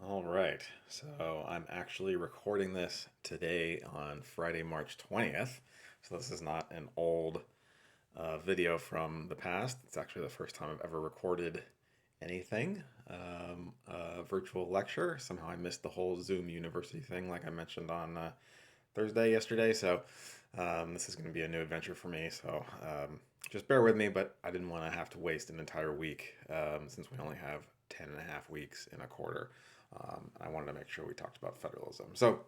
All right. So I'm actually recording this today on Friday, March 20th. So this is not an old video from the past. It's actually the first time I've ever recorded anything. A virtual lecture. Somehow I missed the whole Zoom University thing, like I mentioned on Thursday yesterday. So this is going to be a new adventure for me. So just bear with me, but I didn't want to have to waste an entire week since we only have 10 and a half weeks in a quarter. I wanted to make sure we talked about federalism. So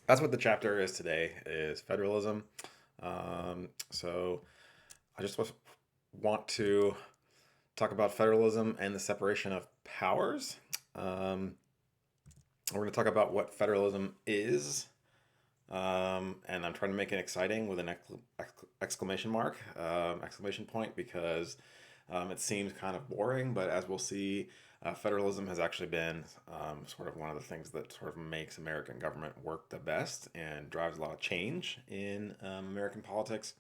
that's what the chapter is today, is federalism. So I just want to talk about federalism and the separation of powers. We're going to talk about what federalism is, and I'm trying to make it exciting with an exclamation mark, exclamation point, because it seems kind of boring, but as we'll see, federalism has actually been sort of one of the things that sort of makes American government work the best and drives a lot of change in American politics.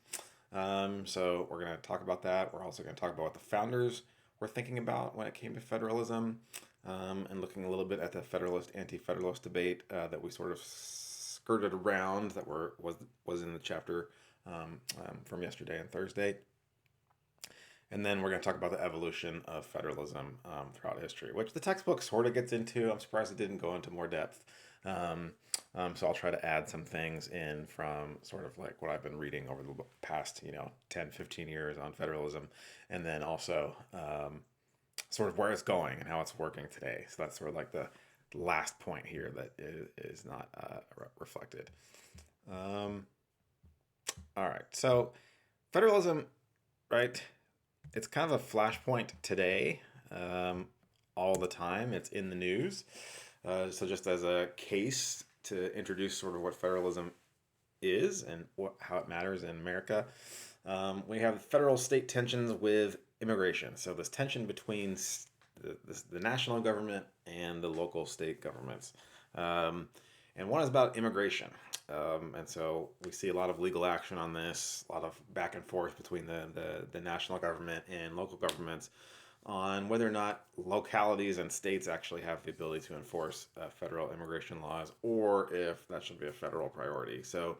So we're going to talk about that. We're also going to talk about what the founders were thinking about when it came to federalism, and looking a little bit at the Federalist anti-Federalist debate that we sort of skirted around that was in the chapter from yesterday and Thursday. And then we're going to talk about the evolution of federalism throughout history, which the textbook sort of gets into. I'm surprised it didn't go into more depth. So I'll try to add some things in from sort of like what I've been reading over the past, 10, 15 years on federalism. And then also sort of where it's going and how it's working today. So that's sort of like the last point here that is not reflected. All right. So federalism, right? It's kind of a flashpoint today, all the time. It's in the news. So just as a case to introduce sort of what federalism is and how it matters in America, we have federal state tensions with immigration. So this tension between the national government and the local state governments. And one is about immigration. And so we see a lot of legal action on this, a lot of back and forth between the national government and local governments on whether or not localities and states actually have the ability to enforce federal immigration laws, or if that should be a federal priority. So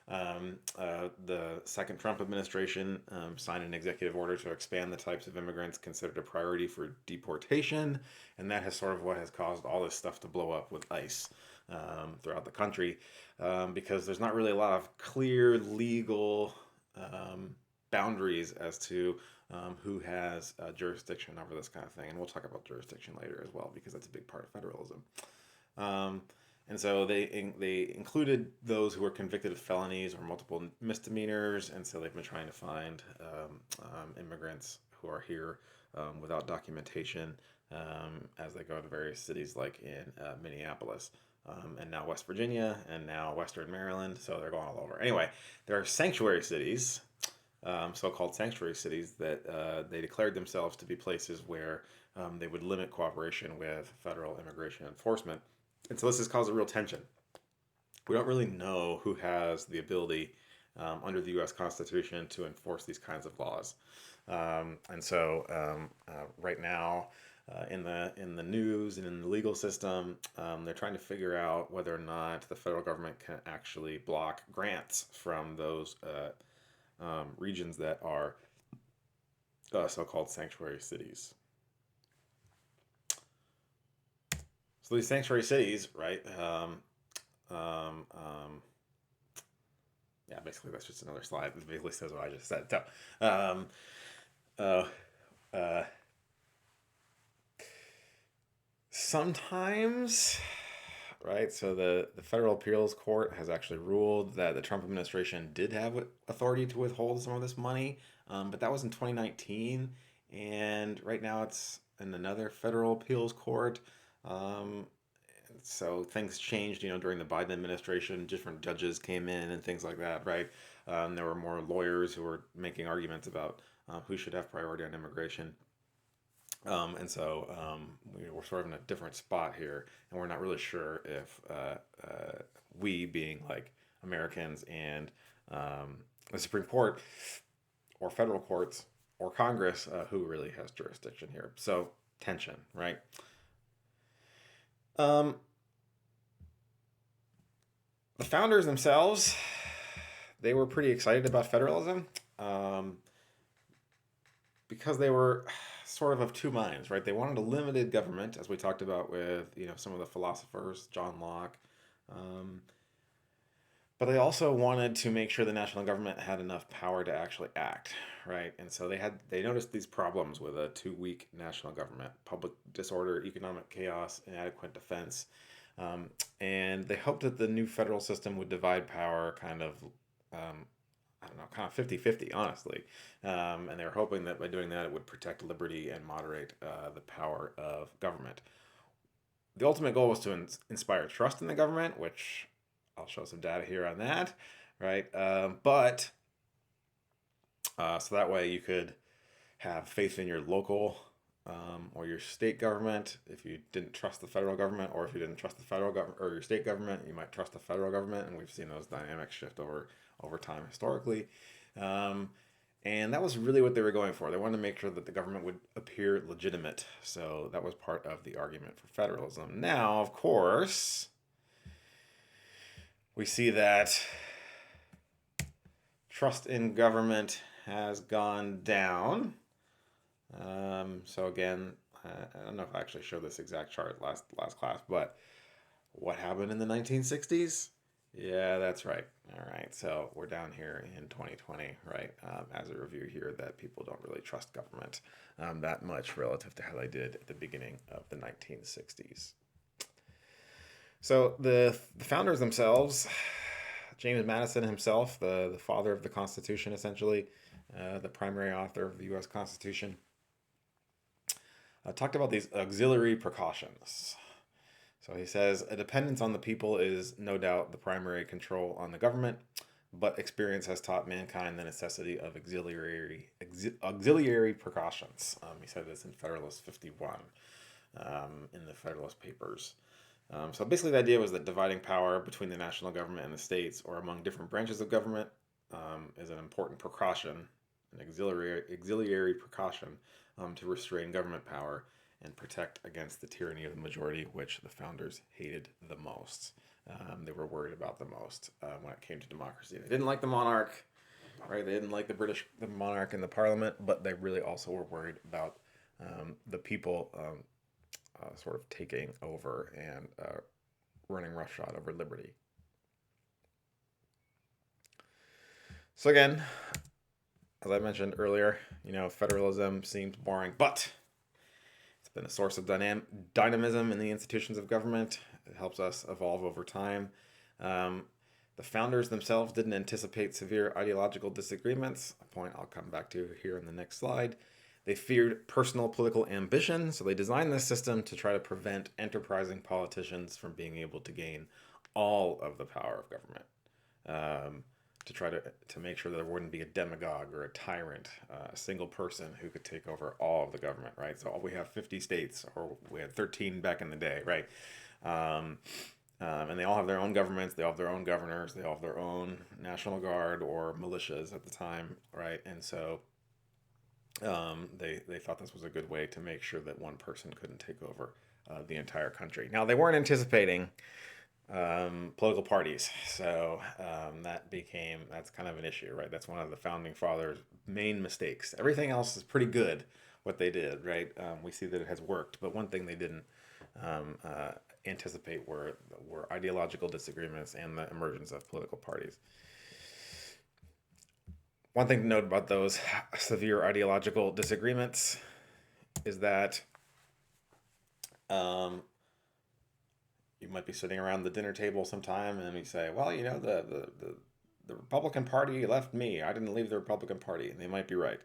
the second Trump administration signed an executive order to expand the types of immigrants considered a priority for deportation, and that has sort of what has caused all this stuff to blow up with ICE throughout the country, because there's not really a lot of clear legal boundaries as to who has jurisdiction over this kind of thing. And we'll talk about jurisdiction later as well, because that's a big part of federalism. And so they included those who were convicted of felonies or multiple misdemeanors, and so they've been trying to find immigrants who are here without documentation as they go to various cities like in Minneapolis. And now West Virginia, and now Western Maryland, so they're going all over. Anyway, there are sanctuary cities, so-called sanctuary cities, that they declared themselves to be places where they would limit cooperation with federal immigration enforcement. And so this has caused a real tension. We don't really know who has the ability under the U.S. Constitution to enforce these kinds of laws. And so right now, in the news and in the legal system, they're trying to figure out whether or not the federal government can actually block grants from those regions that are so-called sanctuary cities. So these sanctuary cities, right? Yeah, basically that's just another slide. It basically says what I just said. So, uh, uh, sometimes, right? So the Federal Appeals Court has actually ruled that the Trump administration did have authority to withhold some of this money, but that was in 2019, and right now it's in another Federal Appeals Court. Um, so things changed, during the Biden administration. Different judges came in and things like that, right? There were more lawyers who were making arguments about who should have priority on immigration. And so we're sort of in a different spot here, and we're not really sure if we, being like Americans and the Supreme Court or federal courts or Congress, who really has jurisdiction here. So tension, right? Um, the founders themselves, they were pretty excited about federalism, um, because they were sort of two minds, right? They wanted a limited government, as we talked about with some of the philosophers, John Locke, um, but they also wanted to make sure the national government had enough power to actually act, right? And so they noticed these problems with a too weak national government: public disorder, economic chaos, inadequate defense. And they hoped that the new federal system would divide power kind of, I don't know, kind of 50-50, honestly. And they were hoping that by doing that, it would protect liberty and moderate the power of government. The ultimate goal was to inspire trust in the government, which I'll show some data here on that, right? But so that way you could have faith in your local or your state government. If you didn't trust the federal government, or if you didn't trust the federal government or your state government, you might trust the federal government, and we've seen those dynamics shift over time historically. Um, and that was really what they were going for. They wanted to make sure that the government would appear legitimate. So that was part of the argument for federalism. Now, of course, we see that trust in government has gone down. So again, I don't know if I actually showed this exact chart last class, but what happened in the 1960s? Yeah, that's right. All right, so we're down here in 2020, right? As a review here, that people don't really trust government that much relative to how they did at the beginning of the 1960s. So the founders themselves, James Madison himself, the father of the Constitution, essentially, the primary author of the U.S. Constitution, talked about these auxiliary precautions. So he says, a dependence on the people is no doubt the primary control on the government, but experience has taught mankind the necessity of auxiliary precautions. He said this in Federalist 51, in the Federalist Papers. So basically the idea was that dividing power between the national government and the states, or among different branches of government, is an important precaution, an auxiliary precaution, to restrain government power and protect against the tyranny of the majority, which the founders hated the most. They were worried about the most when it came to democracy. They didn't like the monarch, right? They didn't like the monarch and the parliament, but they really also were worried about the people sort of taking over and running roughshod over liberty. So again, as I mentioned earlier, federalism seems boring, but it's been a source of dynamism in the institutions of government. It helps us evolve over time. The founders themselves didn't anticipate severe ideological disagreements, a point I'll come back to here in the next slide. They feared personal political ambition, so they designed this system to try to prevent enterprising politicians from being able to gain all of the power of government. To try to make sure that there wouldn't be a demagogue or a tyrant, a single person who could take over all of the government, right? So we have 50 states, or we had 13 back in the day, right? And they all have their own governments, they all have their own governors, they all have their own National Guard or militias at the time, right? And so they thought this was a good way to make sure that one person couldn't take over the entire country. Now, they weren't anticipating political parties, so that's kind of an issue, right? That's one of the founding fathers' main mistakes. Everything else is pretty good, what they did, right? We see that it has worked, but one thing they didn't anticipate were ideological disagreements and the emergence of political parties. One thing to note about those severe ideological disagreements is that you might be sitting around the dinner table sometime and you say, well, the Republican Party left me. I didn't leave the Republican Party. And they might be right.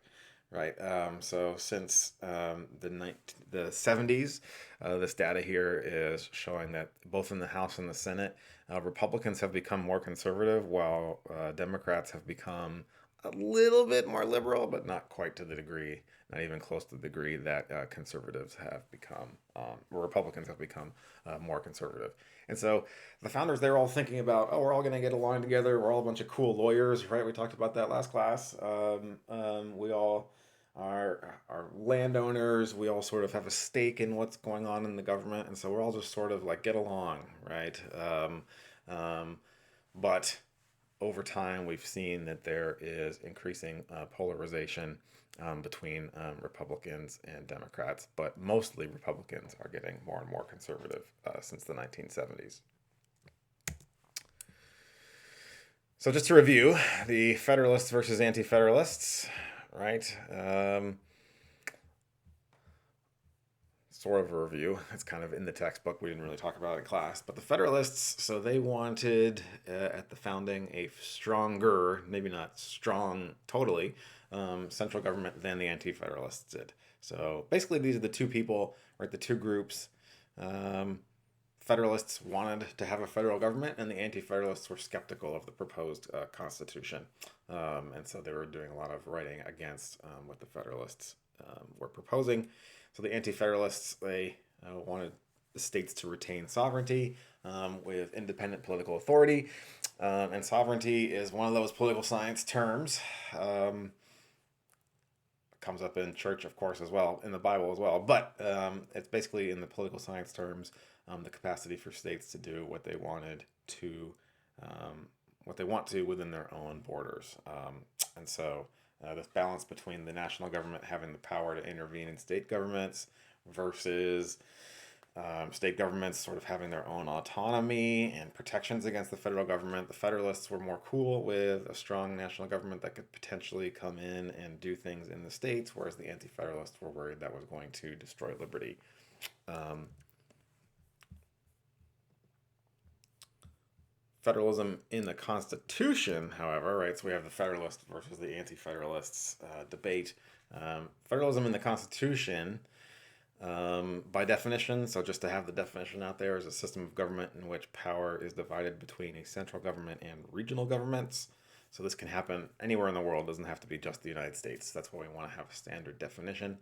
Right. So since the 70s, this data here is showing that both in the House and the Senate, Republicans have become more conservative, while Democrats have become a little bit more liberal, but not quite to the degree, not even close to the degree that conservatives have become, or Republicans have become more conservative. And so the founders, they're all thinking about, oh, we're all going to get along together. We're all a bunch of cool lawyers, right? We talked about that last class. We all our landowners. We all sort of have a stake in what's going on in the government, and so we're all just sort of like get along, right? Um, but over time, we've seen that there is increasing polarization between Republicans and Democrats, but mostly Republicans are getting more and more conservative since the 1970s. So just to review, the Federalists versus Anti-Federalists, right? Sort of a review. It's kind of in the textbook. We didn't really talk about it in class. But the Federalists, so they wanted at the founding a stronger, maybe not strong totally, central government than the Anti-Federalists did. So basically, these are the two people, right? The two groups. Federalists wanted to have a federal government, and the Anti-Federalists were skeptical of the proposed Constitution. And so they were doing a lot of writing against what the Federalists were proposing. So the Anti-Federalists, they wanted the states to retain sovereignty with independent political authority. And sovereignty is one of those political science terms. Comes up in church, of course, as well, in the Bible as well. But it's basically in the political science terms, the capacity for states to do what they wanted to, what they want to within their own borders. And so this balance between the national government having the power to intervene in state governments versus state governments sort of having their own autonomy and protections against the federal government. The Federalists were more cool with a strong national government that could potentially come in and do things in the states, whereas the Anti-Federalists were worried that was going to destroy liberty. Federalism in the Constitution, however, right? So we have the Federalists versus the Anti-Federalists debate. Federalism in the Constitution, by definition, so just to have the definition out there, is a system of government in which power is divided between a central government and regional governments. So this can happen anywhere in the world. It doesn't have to be just the United States. That's why we want to have a standard definition.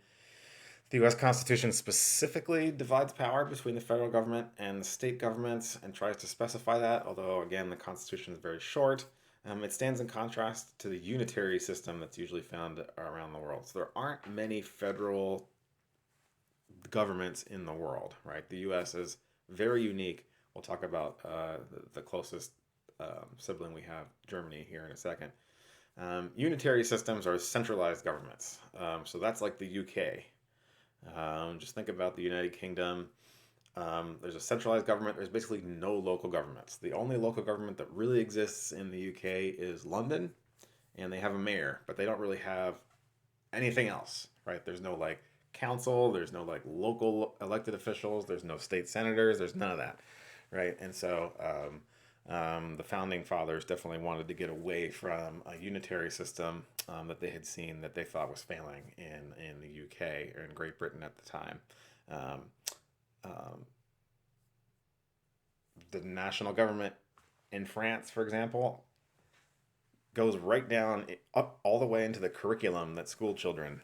The U.S. Constitution specifically divides power between the federal government and the state governments and tries to specify that, although, again, the Constitution is very short. It stands in contrast to the unitary system that's usually found around the world. So there aren't many federal governments in the world, right? The U.S. is very unique. We'll talk about the closest sibling we have, Germany, here in a second. Unitary systems are centralized governments. So that's like the UK. Just think about the United Kingdom. There's a centralized government. There's basically no local governments. The only local government that really exists in the UK is London, and they have a mayor, but they don't really have anything else, right? There's no like council. There's no like local elected officials. There's no state senators. There's none of that, right? And so the founding fathers definitely wanted to get away from a unitary system that they had seen that they thought was failing in the UK or in Great Britain at the time. The national government in France, for example, goes right down up all the way into the curriculum that school children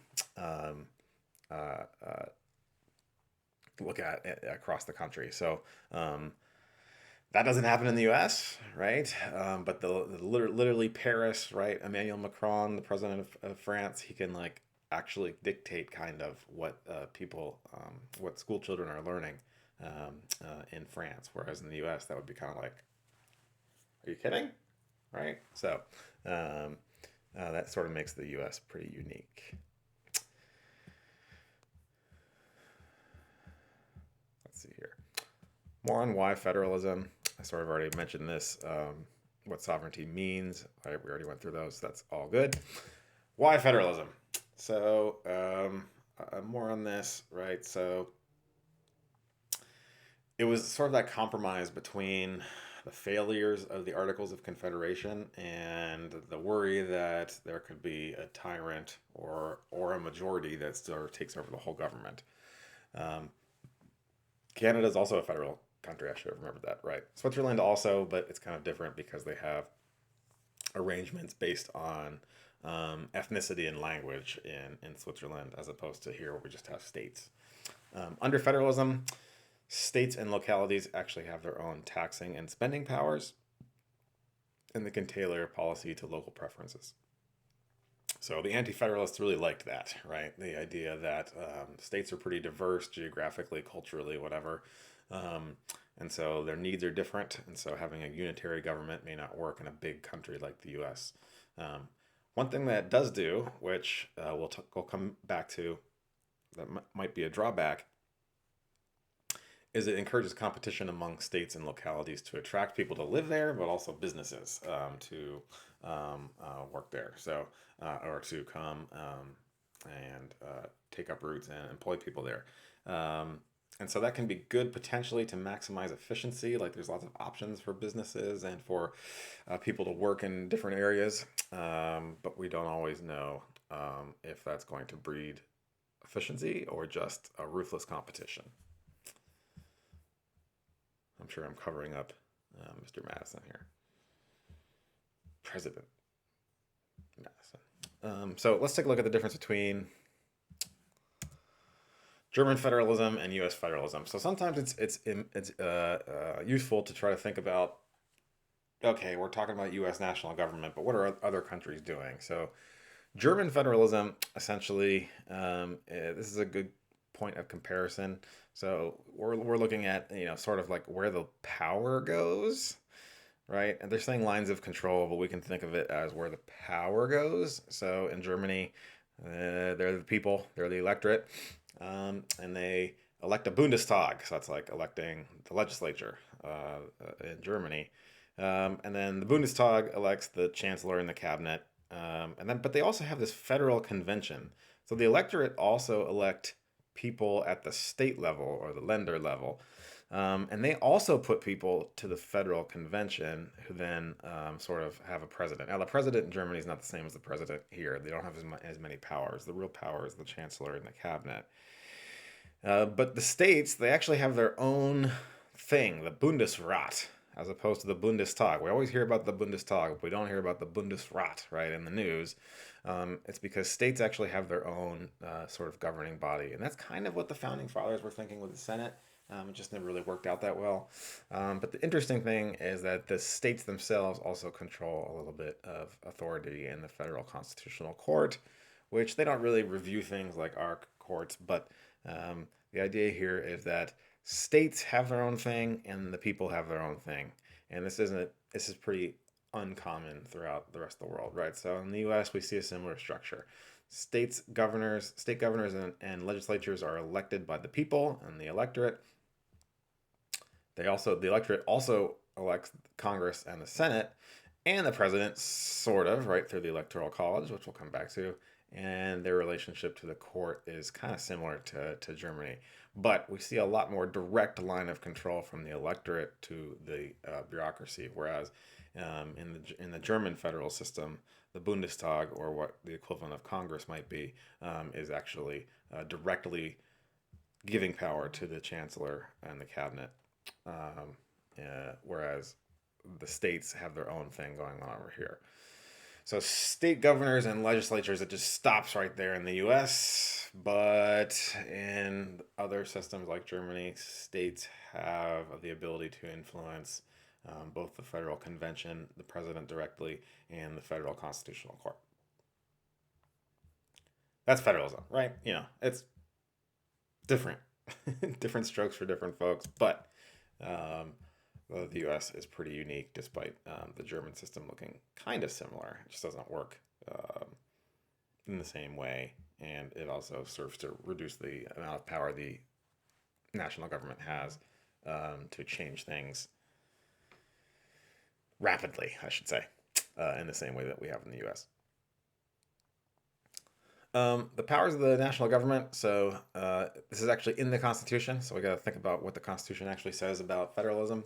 look at across the country. So that doesn't happen in the U.S., right? But literally Paris, right? Emmanuel Macron, the president of France, he can like actually dictate kind of what what school children are learning in France, whereas in the U.S. that would be kind of like, are you kidding? Right? So that sort of makes the U.S. pretty unique. Let's see here. More on why federalism. I sort of already mentioned this, what sovereignty means. We already went through those. That's all good. Why federalism? So more on this, right? So it was sort of that compromise between the failures of the Articles of Confederation and the worry that there could be a tyrant or a majority that sort of takes over the whole government. Canada is also a federal country. I should have remembered that, right? Switzerland also, but it's kind of different because they have arrangements based on ethnicity and language in Switzerland, as opposed to here where we just have states. Under federalism, states and localities actually have their own taxing and spending powers, and they can tailor policy to local preferences. So the anti-federalists really liked that, right? The idea that states are pretty diverse geographically, culturally, whatever. Um, and so their needs are different. And so having a unitary government may not work in a big country like the US. Um, one thing that it does do, which we'll come back to, that might be a drawback, is it encourages competition among states and localities to attract people to live there, but also businesses to work there. So, or to come and take up roots and employ people there. And so that can be good potentially to maximize efficiency. Like there's lots of options for businesses and for people to work in different areas. But we don't always know if that's going to breed efficiency or just a ruthless competition. I'm sure I'm covering up Mr. Madison here. President Madison. So let's take a look at the difference between German federalism and U.S. federalism. So sometimes it's useful to try to think about, okay, we're talking about U.S. national government, but what are other countries doing? So German federalism, essentially, this is a good point of comparison. So we're looking at, sort of like where the power goes, right? And they're saying lines of control, but we can think of it as where the power goes. So in Germany, they're the people, they're the electorate, and they elect a Bundestag. So that's like electing the legislature in Germany. And then the Bundestag elects the chancellor and the cabinet. But they also have this federal convention. So the electorate also elect people at the state level or the Länder level. And they also put people to the federal convention who then sort of have a president. Now, the president in Germany is not the same as the president here. They don't have as many powers. The real power is the chancellor and the cabinet. But the states, they actually have their own thing, the Bundesrat, as opposed to the Bundestag. We always hear about the Bundestag, but we don't hear about the Bundesrat, right, in the news. It's because states actually have their own sort of governing body. And that's kind of what the founding fathers were thinking with the Senate. It just never really worked out that well. But the interesting thing is that the states themselves also control a little bit of authority in the federal constitutional court, which they don't really review things like our courts. But the idea here is that states have their own thing and the people have their own thing. And this is pretty uncommon throughout the rest of the world, right? So in the US, we see a similar structure. State governors and legislatures are elected by the people and the electorate. The electorate also elects Congress and the Senate and the president, sort of, right, through the Electoral College, which we'll come back to. And their relationship to the court is kind of similar to Germany. But we see a lot more direct line of control from the electorate to the bureaucracy, whereas in the German federal system, the Bundestag, or what the equivalent of Congress might be, is actually directly giving power to the chancellor and the cabinet, whereas the states have their own thing going on over here. So state governors and legislatures, it just stops right there in the US. But in other systems like Germany, states have the ability to influence both the federal convention, the president directly, and the federal constitutional court. That's federalism, right? It's different. Different strokes for different folks. But the U.S. is pretty unique, despite the German system looking kind of similar. It just doesn't work in the same way, and it also serves to reduce the amount of power the national government has to change things rapidly, I should say, in the same way that we have in the U.S. The powers of the national government. So this is actually in the Constitution. So we got to think about what the Constitution actually says about federalism.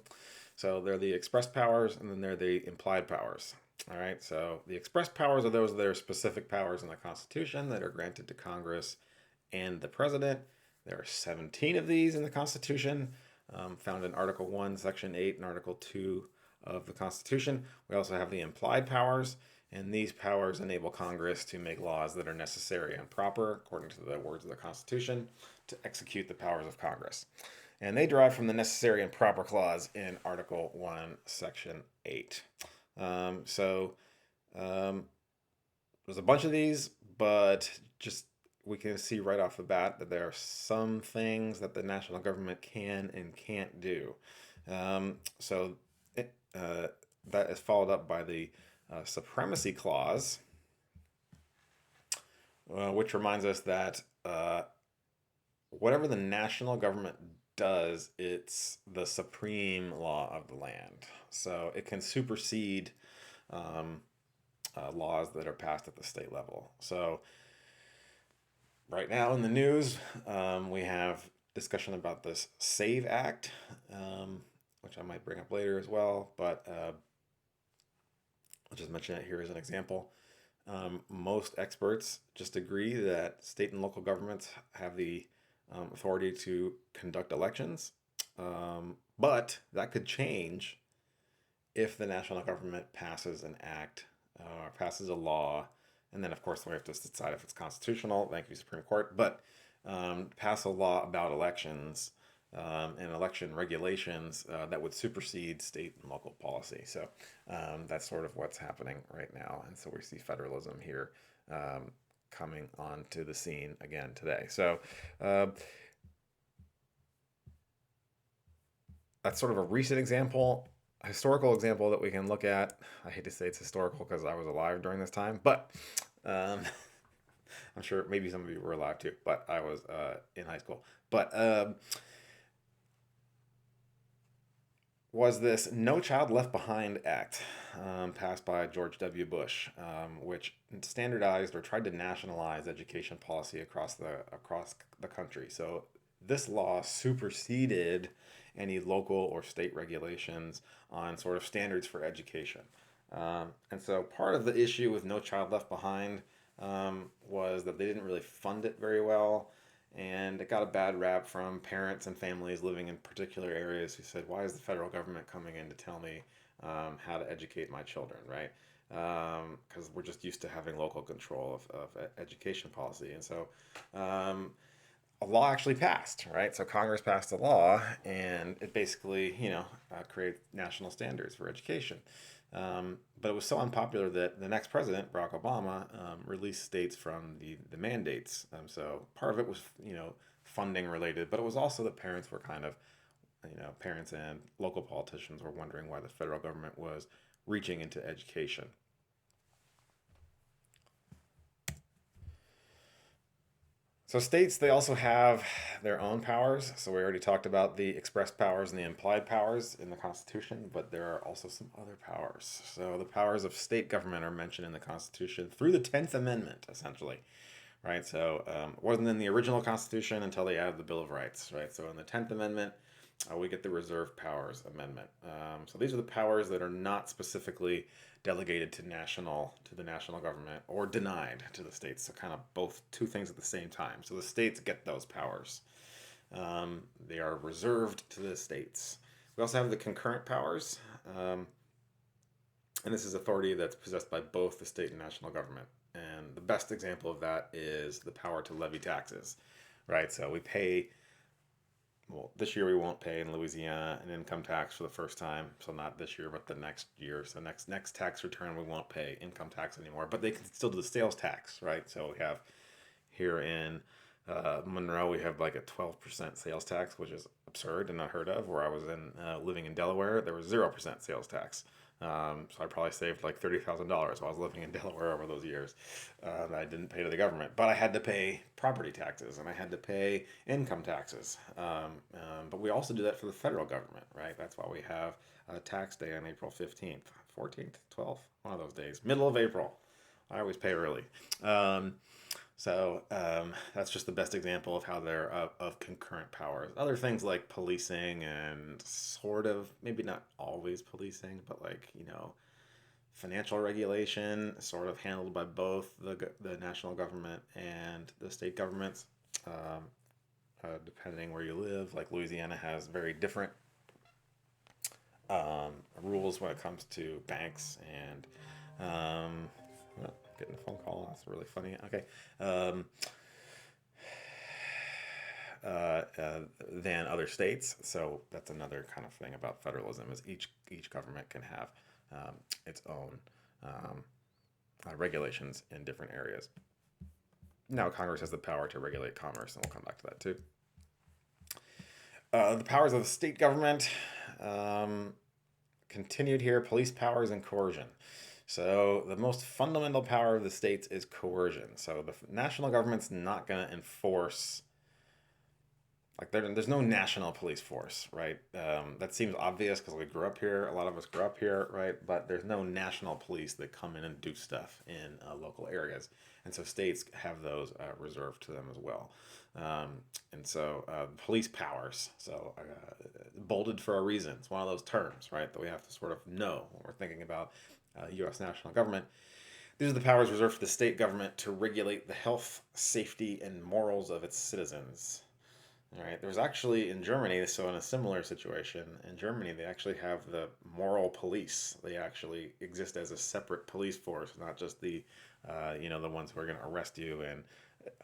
So they're the express powers, and then they're the implied powers. All right. So the express powers are those that are specific powers in the Constitution that are granted to Congress and the president. There are 17 of these in the Constitution, found in Article 1, Section 8, and Article 2 of the Constitution. We also have the implied powers. And these powers enable Congress to make laws that are necessary and proper, according to the words of the Constitution, to execute the powers of Congress. And they derive from the necessary and proper clause in Article 1, Section 8. there's a bunch of these, but just we can see right off the bat that there are some things that the national government can and can't do. So it, that is followed up by the Supremacy Clause, which reminds us that whatever the national government does, it's the supreme law of the land. So it can supersede um, laws that are passed at the state level. So right now in the news, we have discussion about this SAVE Act, which I might bring up later as well, but I'll just mention it here as an example. Most experts just agree that state and local governments have the authority to conduct elections, but that could change if the national government passes an act or passes a law, and then of course we have to decide if it's constitutional. Thank you, Supreme Court. But pass a law about elections and election regulations that would supersede state and local policy. So that's sort of what's happening right now, and so we see federalism here coming onto the scene again today. So that's sort of a recent example, a historical example that we can look at. I hate to say it's historical because I was alive during this time, but um, I'm sure maybe some of you were alive too, but I was in high school. But was this No Child Left Behind Act passed by George W. Bush, which standardized or tried to nationalize education policy across the country. So this law superseded any local or state regulations on sort of standards for education. And so part of the issue with No Child Left Behind was that they didn't really fund it very well. And it got a bad rap from parents and families living in particular areas who said, why is the federal government coming in to tell me how to educate my children, right? Because we're just used to having local control of education policy. And so a law actually passed, right? So Congress passed a law, and it basically, created national standards for education. But it was so unpopular that the next president, Barack Obama, released states from the mandates. So part of it was, funding related, but it was also that parents were kind of, parents and local politicians were wondering why the federal government was reaching into education. So states, they also have their own powers. So we already talked about the express powers and the implied powers in the Constitution, but there are also some other powers. So the powers of state government are mentioned in the Constitution through the 10th Amendment, essentially, right? So it wasn't in the original Constitution until they added the Bill of Rights, right? So in the 10th Amendment, we get the Reserve Powers Amendment. So these are the powers that are not specifically delegated to the national government or denied to the states. So kind of both two things at the same time. So the states get those powers. They are reserved to the states. We also have the concurrent powers, and this is authority that's possessed by both the state and national government. And the best example of that is the power to levy taxes, right? So we pay, well, this year we won't pay in Louisiana an income tax for the first time. So not this year, but the next year. So next tax return, we won't pay income tax anymore. But they can still do the sales tax, right? So we have here in Monroe, we have like a 12% sales tax, which is absurd and unheard of. Where I was living in Delaware, there was 0% sales tax. So I probably saved like $30,000 while I was living in Delaware over those years. I didn't pay to the government, but I had to pay property taxes and I had to pay income taxes. But we also do that for the federal government, right? That's why we have a tax day on April 15th, 14th, 12th, one of those days, middle of April. I always pay early. So that's just the best example of how they're of concurrent powers. Other things like policing and sort of, maybe not always policing, but like, financial regulation sort of handled by both the national government and the state governments, depending where you live. Like Louisiana has very different rules when it comes to banks and well, getting a phone call. That's really funny. Okay. Than other states. So that's another kind of thing about federalism is each government can have its own regulations in different areas. Now Congress has the power to regulate commerce, and we'll come back to that too. The powers of the state government continued here: police powers and coercion. So the most fundamental power of the states is coercion. So the national government's not going to enforce, like there's no national police force, right? That seems obvious because we grew up here. A lot of us grew up here, right? But there's no national police that come in and do stuff in local areas. And so states have those reserved to them as well. And so police powers, so bolded for a reason. It's one of those terms, right, that we have to sort of know when we're thinking about U.S. national government. These are the powers reserved for the state government to regulate the health, safety, and morals of its citizens. All right, there's actually in Germany, so in a similar situation, in Germany, they actually have the moral police. They actually exist as a separate police force, not just the ones who are going to arrest you and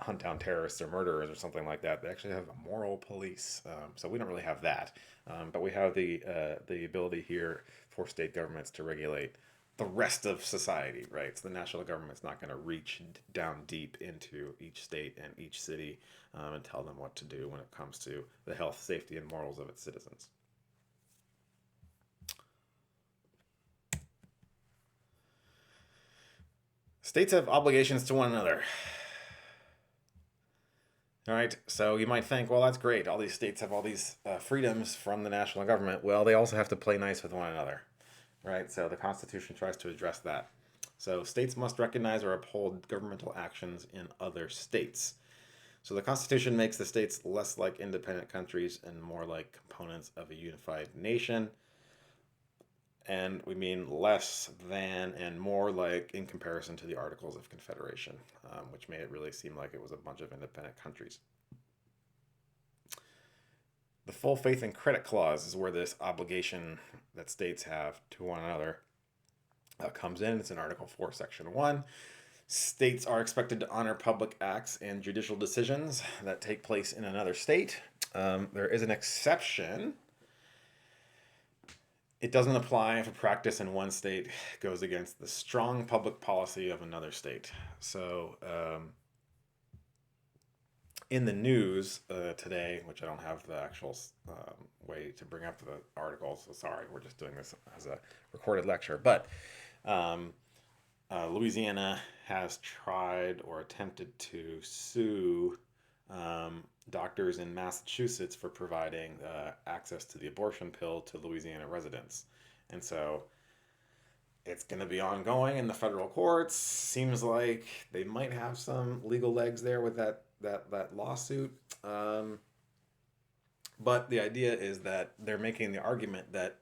hunt down terrorists or murderers or something like that. They actually have a moral police. So we don't really have that, but we have the ability here for state governments to regulate the rest of society, right? So the national government's not going to reach down deep into each state and each city and tell them what to do when it comes to the health, safety, and morals of its citizens. States have obligations to one another. All right, so you might think, well, that's great. All these states have all these freedoms from the national government. Well, they also have to play nice with one another, right? So the Constitution tries to address that. So states must recognize or uphold governmental actions in other states. So the Constitution makes the states less like independent countries and more like components of a unified nation. And we mean less than and more like in comparison to the Articles of Confederation, which made it really seem like it was a bunch of independent countries. The full faith and credit clause is where this obligation that states have to one another comes in. It's in Article 4, Section 1. States are expected to honor public acts and judicial decisions that take place in another state. There is an exception. It doesn't apply if a practice in one state goes against the strong public policy of another state. So in the news today, which I don't have the actual way to bring up the article, so sorry, we're just doing this as a recorded lecture. But Louisiana has tried or attempted to sue doctors in Massachusetts for providing access to the abortion pill to Louisiana residents. And so it's going to be ongoing in the federal courts. Seems like they might have some legal legs there with that lawsuit. But the idea is that they're making the argument that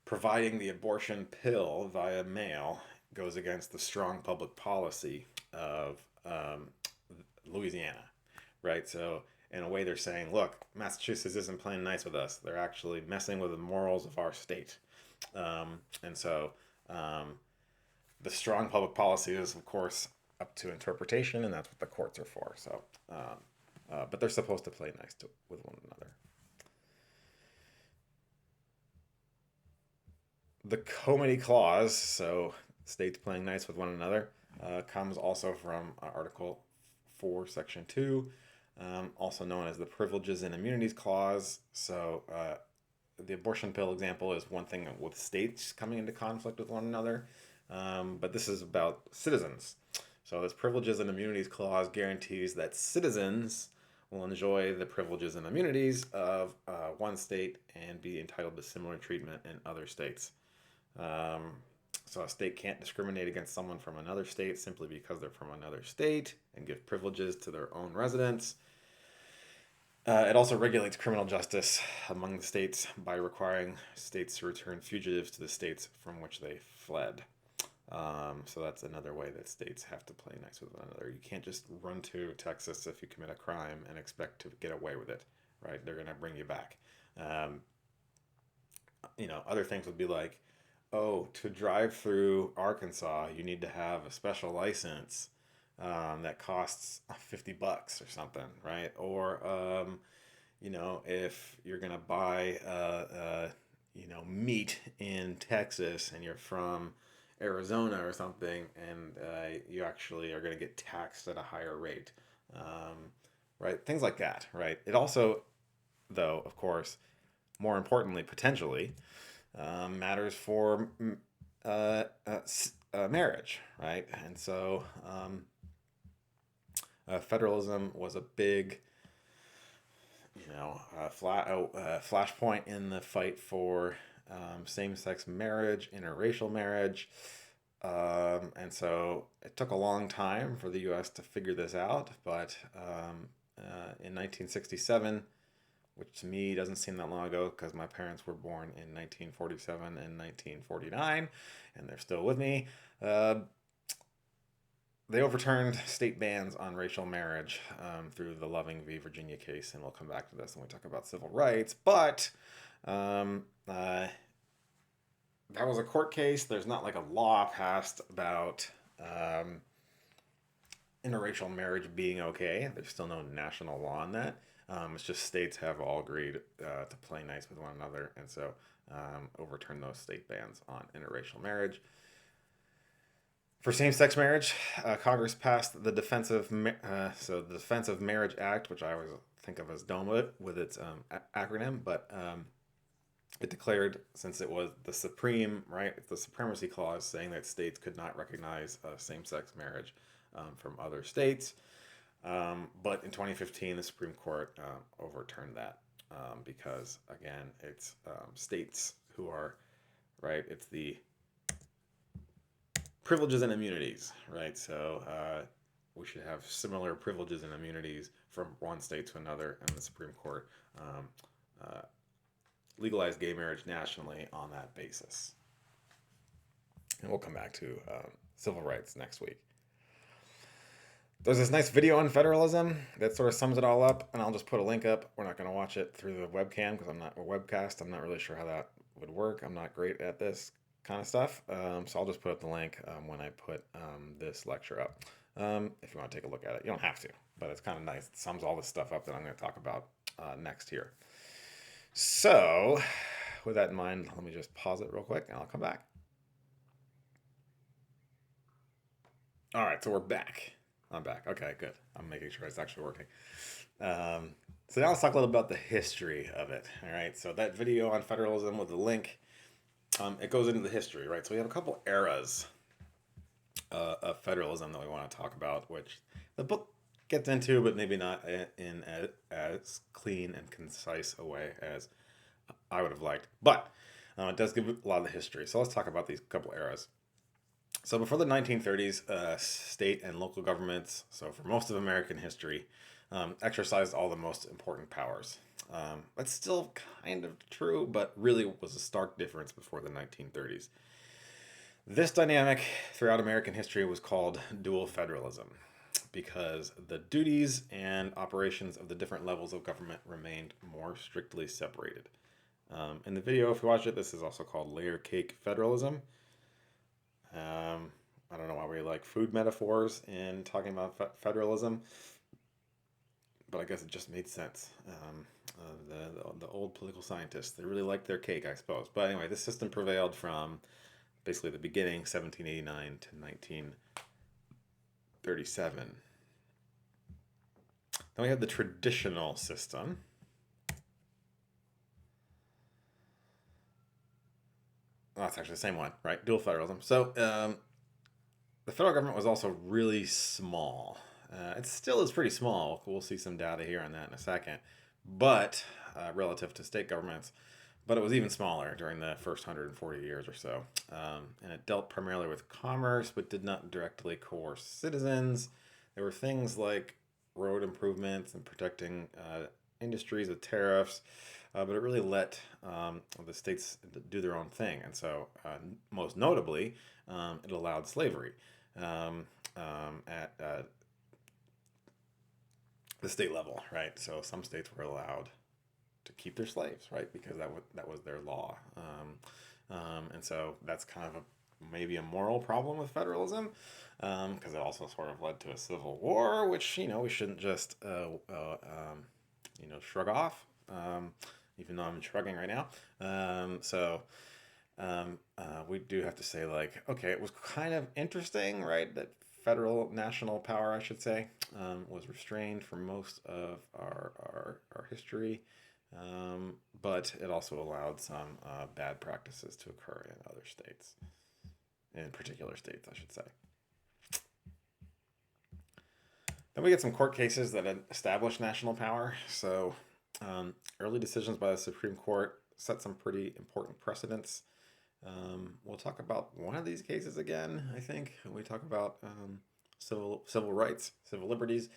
providing the abortion pill via mail goes against the strong public policy of Louisiana, right? So in a way they're saying, look, Massachusetts isn't playing nice with us. They're actually messing with the morals of our state. And so the strong public policy is, of course, up to interpretation, and that's what the courts are for. So, but they're supposed to play nice with one another. The comity clause, so states playing nice with one another, comes also from Article 4, Section 2, also known as the Privileges and Immunities Clause. So the abortion pill example is one thing with states coming into conflict with one another, but this is about citizens. So this Privileges and Immunities Clause guarantees that citizens will enjoy the privileges and immunities of one state and be entitled to similar treatment in other states. So a state can't discriminate against someone from another state simply because they're from another state and give privileges to their own residents. It also regulates criminal justice among the states by requiring states to return fugitives to the states from which they fled. So that's another way that states have to play nice with one another. You can't just run to Texas if you commit a crime and expect to get away with it, right? They're going to bring you back. Other things would be like, oh, to drive through Arkansas, you need to have a special license that costs $50 or something, right? Or, if you're going to buy, meat in Texas and you're from Arizona or something, and you actually are going to get taxed at a higher rate, right? Things like that, right? It also, though, of course, more importantly, potentially, matters for marriage, right? And so federalism was a big, flashpoint in the fight for same-sex marriage, interracial marriage. And so it took a long time for the U.S. to figure this out, but in 1967, which to me doesn't seem that long ago because my parents were born in 1947 and 1949, and they're still with me. They overturned state bans on racial marriage through the Loving v. Virginia case, and we'll come back to this when we talk about civil rights. But that was a court case. There's not like a law passed about interracial marriage being okay. There's still no national law on that. It's just states have all agreed to play nice with one another, and so overturn those state bans on interracial marriage. For same-sex marriage, Congress passed the Defensive Marriage Act, which I always think of as DOMA with its acronym, but it declared, since it was the supremacy clause saying that states could not recognize same-sex marriage from other states. But in 2015, the Supreme Court overturned that because, again, it's states who are, right, it's the privileges and immunities, right? So we should have similar privileges and immunities from one state to another, and the Supreme Court legalized gay marriage nationally on that basis. And we'll come back to civil rights next week. There's this nice video on federalism that sort of sums it all up, and I'll just put a link up. We're not going to watch it through the webcam because I'm not a webcast. I'm not really sure how that would work. I'm not great at this kind of stuff. So I'll just put up the link when I put this lecture up. If you want to take a look at it, you don't have to, but it's kind of nice. It sums all this stuff up that I'm going to talk about next here. So with that in mind, let me just pause it real quick and I'll come back. All right, so we're back. I'm back. Okay, good. I'm making sure it's actually working. So now let's talk a little about the history of it. All right, so that video on federalism with the link, it goes into the history, right? So we have a couple eras of federalism that we want to talk about, which the book gets into, but maybe not in as clean and concise a way as I would have liked. But it does give a lot of the history. So let's talk about these couple eras. So before the 1930s, state and local governments, so for most of American history, exercised all the most important powers. That's still kind of true, but really was a stark difference before the 1930s. This dynamic throughout American history was called dual federalism because the duties and operations of the different levels of government remained more strictly separated. In the video, if you watch it, this is also called layer cake federalism. I don't know why we like food metaphors in talking about federalism, but I guess it just made sense. The old political scientists, they really liked their cake, I suppose. But anyway, this system prevailed from basically the beginning, 1789 to 1937. Then we have the traditional system. Well, that's actually the same one, right? Dual federalism. So the federal government was also really small. It still is pretty small. We'll see some data here on that in a second. But relative to state governments, but it was even smaller during the first 140 years or so. And it dealt primarily with commerce, but did not directly coerce citizens. There were things like road improvements and protecting industries with tariffs, but it really let the states do their own thing. And so, most notably, it allowed slavery at the state level, right? So some states were allowed to keep their slaves, right? Because that was their law. And so that's kind of maybe a moral problem with federalism, because it also sort of led to a civil war, which, we shouldn't just, shrug off, even though I'm shrugging right now. We do have to say, like, okay, it was kind of interesting, right? That federal national power, I should say, was restrained for most of our history, but it also allowed some bad practices to occur in other states, in particular states, I should say. Then we get some court cases that establish national power. So, early decisions by the Supreme Court set some pretty important precedents. We'll talk about one of these cases again, I think, when we talk about civil rights, civil liberties.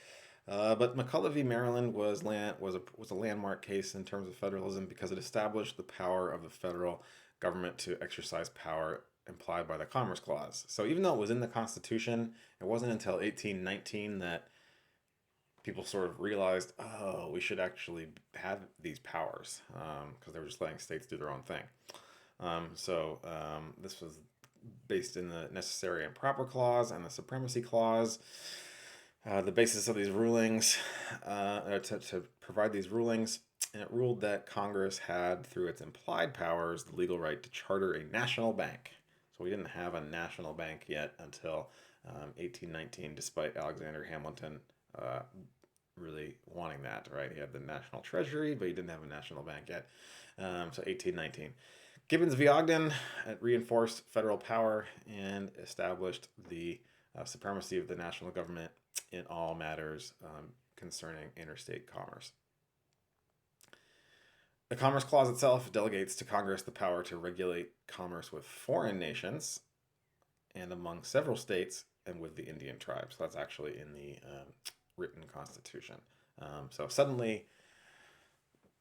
But McCulloch v. Maryland was a landmark case in terms of federalism because it established the power of the federal government to exercise power implied by the Commerce Clause. So even though it was in the Constitution, it wasn't until 1819 that people sort of realized, oh, we should actually have these powers, because they were just letting states do their own thing. This was based in the Necessary and Proper Clause and the Supremacy Clause. The basis of these rulings, to provide these rulings, and it ruled that Congress had, through its implied powers, the legal right to charter a national bank. So we didn't have a national bank yet until 1819, despite Alexander Hamilton really wanting that, right? He had the national treasury, but he didn't have a national bank yet. So 1819. Gibbons v. Ogden reinforced federal power and established the supremacy of the national government in all matters concerning interstate commerce. The Commerce Clause itself delegates to Congress the power to regulate commerce with foreign nations and among several states and with the Indian tribes. So that's actually in the written Constitution. So suddenly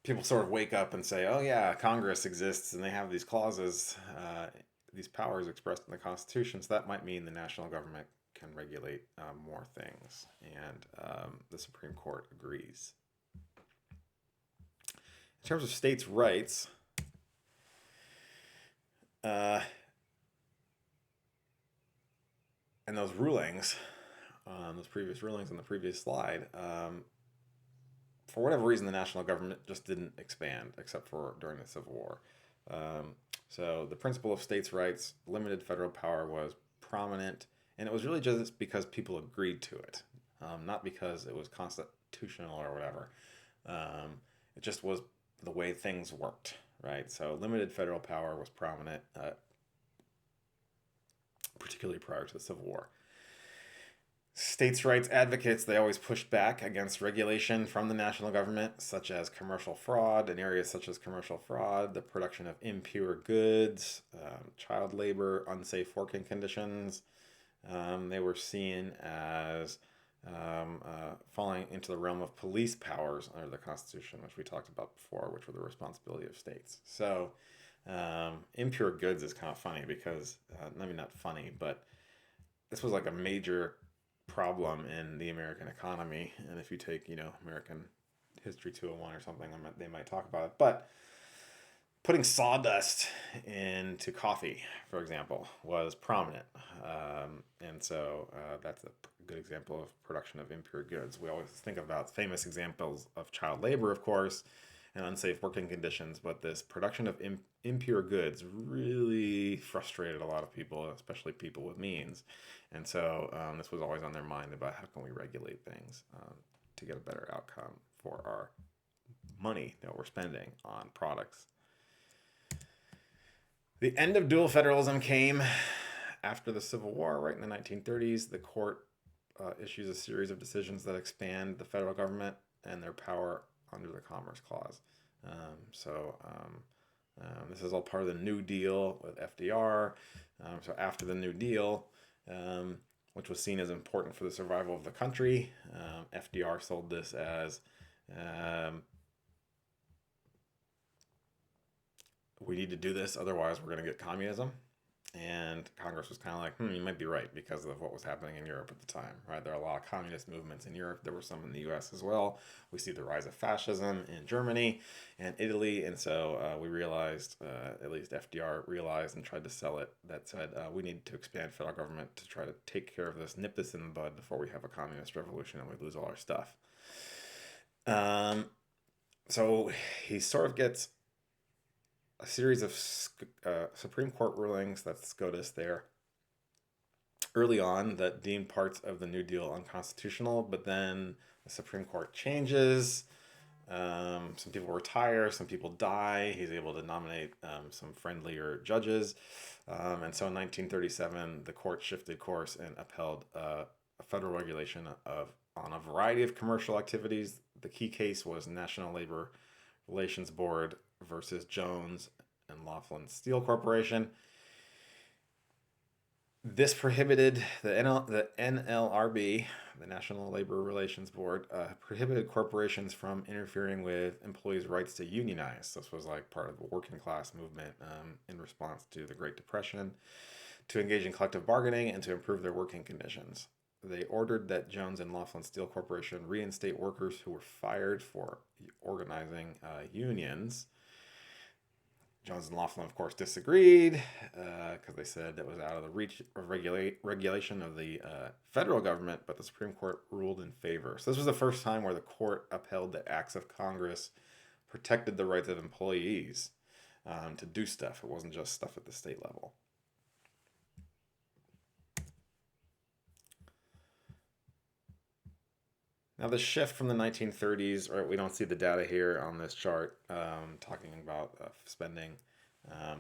people sort of wake up and say, oh yeah, Congress exists and they have these clauses, these powers expressed in the Constitution, so that might mean the national government can regulate more things. And the Supreme Court agrees. In terms of states' rights, and those rulings, those previous rulings on the previous slide, for whatever reason, the national government just didn't expand, except for during the Civil War. So the principle of states' rights, limited federal power, was prominent, and it was really just because people agreed to it, not because it was constitutional or whatever. It just was the way things worked, right? So limited federal power was prominent, particularly prior to the Civil War. States' rights advocates, they always pushed back against regulation from the national government, such as commercial fraud, in areas such as commercial fraud, the production of impure goods, child labor, unsafe working conditions. They were seen as falling into the realm of police powers under the Constitution, which we talked about before, which were the responsibility of states. So impure goods is kind of funny because, I mean, not funny, but this was like a major problem in the American economy. And if you take, American History 201 or something, they might talk about it. But putting sawdust into coffee, for example, was prominent. And so that's a good example of production of impure goods. We always think about famous examples of child labor, of course, and unsafe working conditions, but this production of impure goods really frustrated a lot of people, especially people with means. And so this was always on their mind about how can we regulate things to get a better outcome for our money that we're spending on products. The end of dual federalism came after the Civil War, right in the 1930s. The court issues a series of decisions that expand the federal government and their power under the Commerce Clause. This is all part of the New Deal with FDR. So after the New Deal, which was seen as important for the survival of the country, FDR sold this as we need to do this, otherwise we're going to get communism. And Congress was kind of like, you might be right, because of what was happening in Europe at the time, right? There are a lot of communist movements in Europe. There were some in the U.S. as well. We see the rise of fascism in Germany and Italy. And so we realized, at least FDR realized and tried to sell it, that said, we need to expand federal government to try to take care of this, nip this in the bud before we have a communist revolution and we lose all our stuff. So he sort of gets a series of Supreme Court rulings that SCOTUS there early on that deemed parts of the New Deal unconstitutional, but then the Supreme Court changes. Some people retire, some people die. He's able to nominate some friendlier judges. And so in 1937, the court shifted course and upheld a federal regulation on a variety of commercial activities. The key case was National Labor Relations Board versus Jones and Laughlin Steel Corporation. This prohibited the NLRB, the National Labor Relations Board, prohibited corporations from interfering with employees' rights to unionize. This was like part of the working class movement in response to the Great Depression, to engage in collective bargaining and to improve their working conditions. They ordered that Jones and Laughlin Steel Corporation reinstate workers who were fired for organizing unions. Jones and Laughlin, of course, disagreed because they said it was out of the reach of regulation of the federal government, but the Supreme Court ruled in favor. So this was the first time where the court upheld that acts of Congress protected the rights of employees to do stuff. It wasn't just stuff at the state level. Now the shift from the 1930s, right? We don't see the data here on this chart talking about spending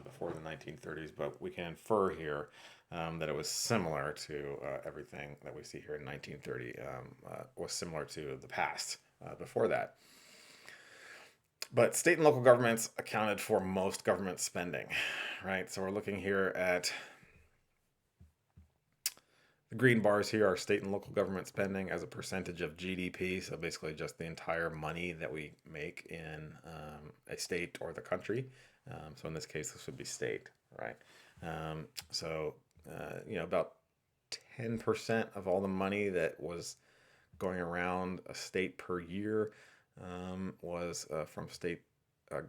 before the 1930s, but we can infer here that it was similar to everything that we see here in 1930 was similar to the past before that. But state and local governments accounted for most government spending, right? So we're looking here at the green bars here are state and local government spending as a percentage of GDP. So basically just the entire money that we make in a state or the country. So in this case, this would be state, right? About 10% of all the money that was going around a state per year was from state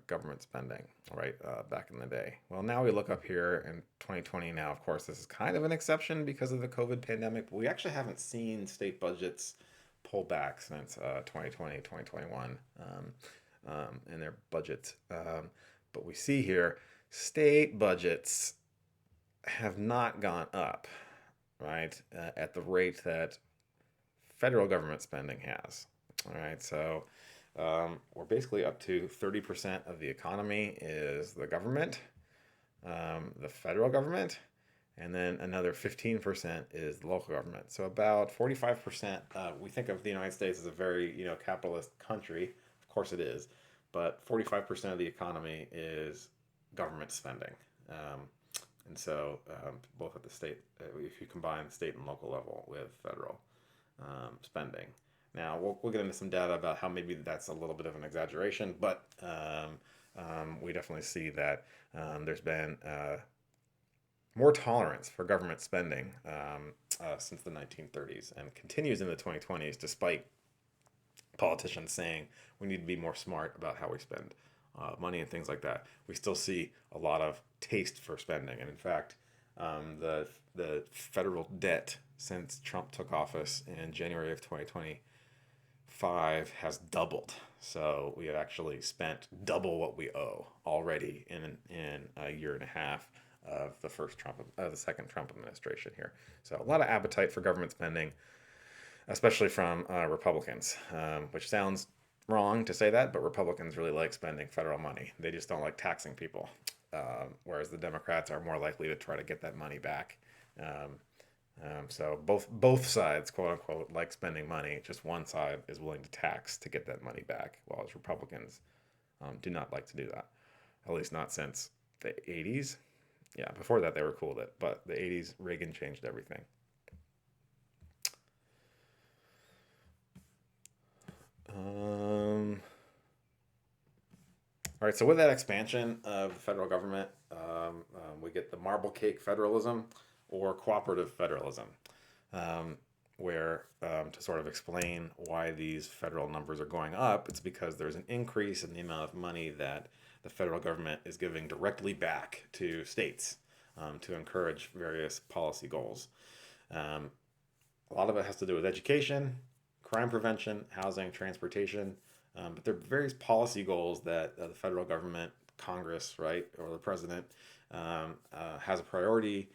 government spending, right, back in the day. Well, now we look up here in 2020 now, of course, this is kind of an exception because of the COVID pandemic, but we actually haven't seen state budgets pull back since 2020, 2021 in their budgets. But we see here, state budgets have not gone up, right, at the rate that federal government spending has. All right, so we're basically up to 30% of the economy is the government, the federal government, and then another 15% is the local government. So about 45%, we think of the United States as a very, capitalist country. Of course it is, but 45% of the economy is government spending. And so both at the state, if you combine the state and local level with federal spending. Now, we'll get into some data about how maybe that's a little bit of an exaggeration, but we definitely see that there's been more tolerance for government spending since the 1930s and continues in the 2020s, despite politicians saying we need to be more smart about how we spend money and things like that. We still see a lot of taste for spending. And in fact, the federal debt since Trump took office in January of 2025 has doubled. So we have actually spent double what we owe already in a year and a half of the second Trump administration here. So a lot of appetite for government spending, especially from Republicans, which sounds wrong to say that, but Republicans really like spending federal money. They just don't like taxing people, whereas the Democrats are more likely to try to get that money back. So both sides, quote unquote, like spending money. Just one side is willing to tax to get that money back, while as Republicans do not like to do that. At least not since the 80s. Yeah, before that they were cool with it, but the 80s, Reagan changed everything. All right, so with that expansion of the federal government, we get the marble cake federalism or cooperative federalism, where to sort of explain why these federal numbers are going up, it's because there's an increase in the amount of money that the federal government is giving directly back to states to encourage various policy goals. A lot of it has to do with education, crime prevention, housing, transportation, but there are various policy goals that the federal government Congress, right, or the president has a priority,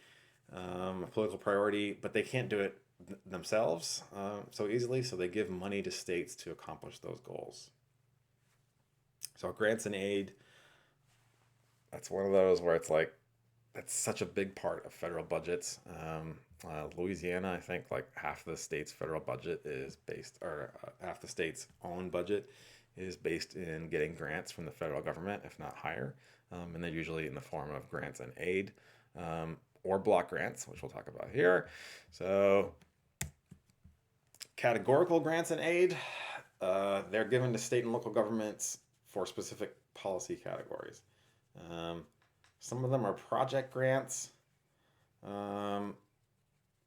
a political priority, but they can't do it themselves so easily, so they give money to states to accomplish those goals. So grants and aid, that's one of those where it's like, that's such a big part of federal budgets. Louisiana, I think like half the state's federal budget is based, or half the state's own budget is based in getting grants from the federal government, if not higher. And they're usually in the form of grants and aid, or block grants, which we'll talk about here. So categorical grants and aid, they're given to state and local governments for specific policy categories. Some of them are project grants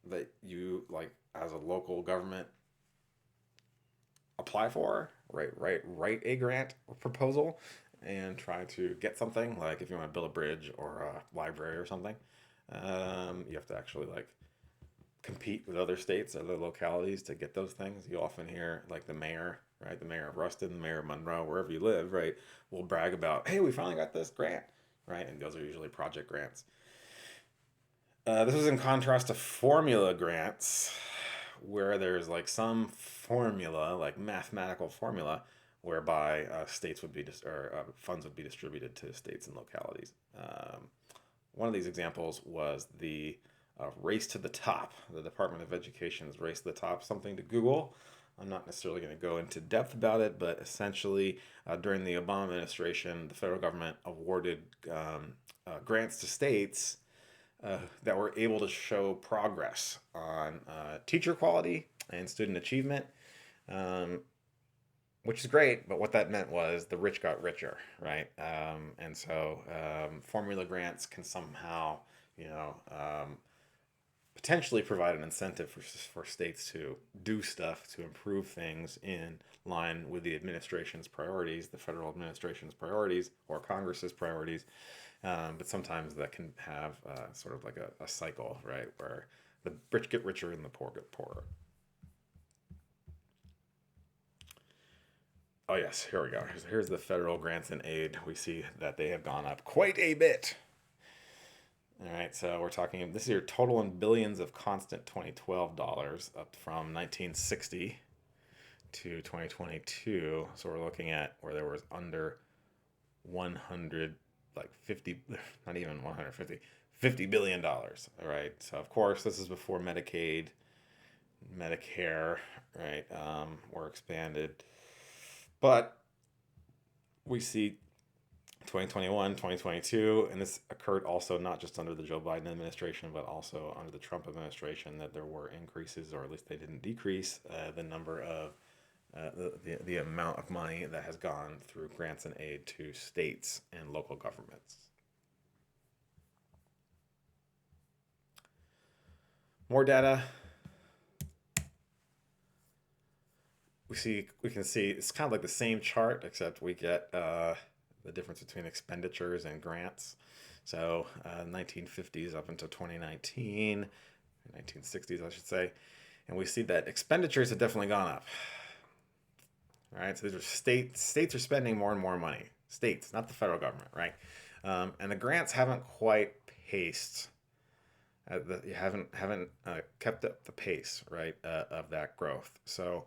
that you, like, as a local government apply for, write a grant proposal and try to get something. Like if you want to build a bridge or a library or something, you have to actually like compete with other states, other localities to get those things. You often hear like the mayor, right? The mayor of Ruston, the mayor of Monroe, wherever you live, right, will brag about, hey, we finally got this grant, right? And those are usually project grants. This is in contrast to formula grants, where there's like some formula, like mathematical formula, whereby states would be funds would be distributed to states and localities. One of these examples was the race to the top, the Department of Education's race to the top, something to Google. I'm not necessarily going to go into depth about it, but essentially during the Obama administration, the federal government awarded grants to states that were able to show progress on teacher quality and student achievement, which is great, but what that meant was the rich got richer, right? And so formula grants can somehow, potentially provide an incentive for states to do stuff to improve things in line with the administration's priorities, the federal administration's priorities, or Congress's priorities. But sometimes that can have sort of like a cycle, right, where the rich get richer and the poor get poorer. Oh yes, here we go. Here's the federal grants and aid. We see that they have gone up quite a bit. All right, so we're talking, this is your total in billions of constant 2012 dollars, up from 1960 to 2022. So we're looking at where there was under 100, like 50, not even 150, $50 billion. All right, so of course, this is before Medicaid, Medicare, right, were expanded. But we see 2021, 2022, and this occurred also not just under the Joe Biden administration, but also under the Trump administration, that there were increases, or at least they didn't decrease, the number of, the amount of money that has gone through grants and aid to states and local governments. More data. We can see it's kind of like the same chart, except we get the difference between expenditures and grants. So 1950s up until 2019, 1960s, I should say. And we see that expenditures have definitely gone up. All right, so these are states are spending more and more money. States, not the federal government, right? And the grants haven't quite paced. Haven't kept up the pace, right, of that growth. So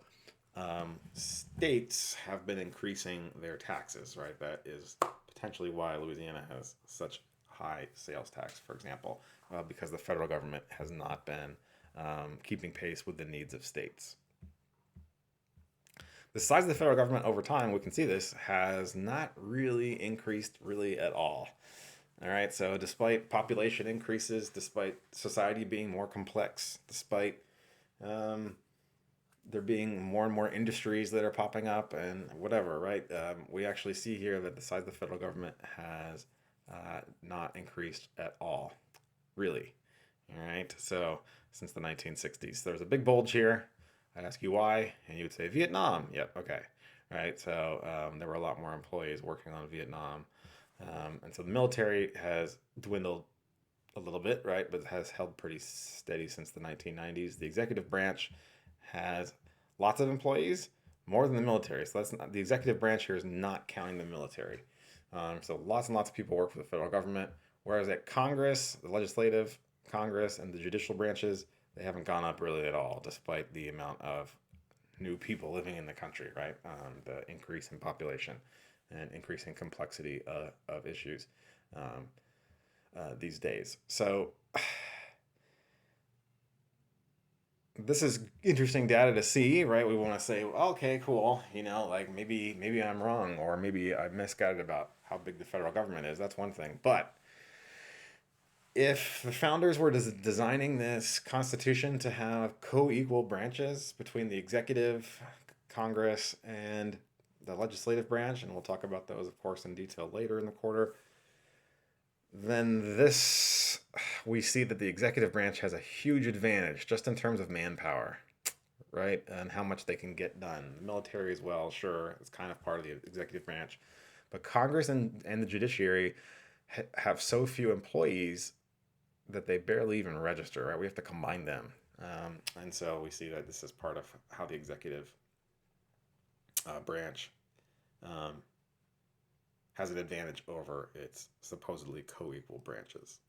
states have been increasing their taxes, right? That is potentially why Louisiana has such high sales tax, for example, because the federal government has not been keeping pace with the needs of states. The size of the federal government over time, we can see this, has not really increased really at all. All right, so despite population increases, despite society being more complex, despite there being more and more industries that are popping up and whatever, right? We actually see here that the size of the federal government has not increased at all, really. All right, so since the 1960s, there's a big bulge here. I'd ask you why, and you would say Vietnam. Yep, okay. Right, so there were a lot more employees working on Vietnam. And so the military has dwindled a little bit, right, but has held pretty steady since the 1990s. The executive branch has lots of employees, more than the military. So that's not, the executive branch here is not counting the military. So lots and lots of people work for the federal government, whereas at Congress, the legislative, Congress, and the judicial branches, they haven't gone up really at all, despite the amount of new people living in the country, right? The increase in population and increasing complexity of issues um, these days. So this is interesting data to see, right? We want to say, well, okay, cool, like maybe I'm wrong, or maybe I'm misguided about how big the federal government is. That's one thing. But if the founders were designing this constitution to have co-equal branches between the executive, Congress, and the legislative branch, and we'll talk about those, of course, in detail later in the quarter, then we see that the executive branch has a huge advantage just in terms of manpower, right? And how much they can get done. The military as well, sure, it's kind of part of the executive branch. But Congress and the judiciary have so few employees that they barely even register, right? We have to combine them. And so we see that this is part of how the executive branch has an advantage over its supposedly co-equal branches.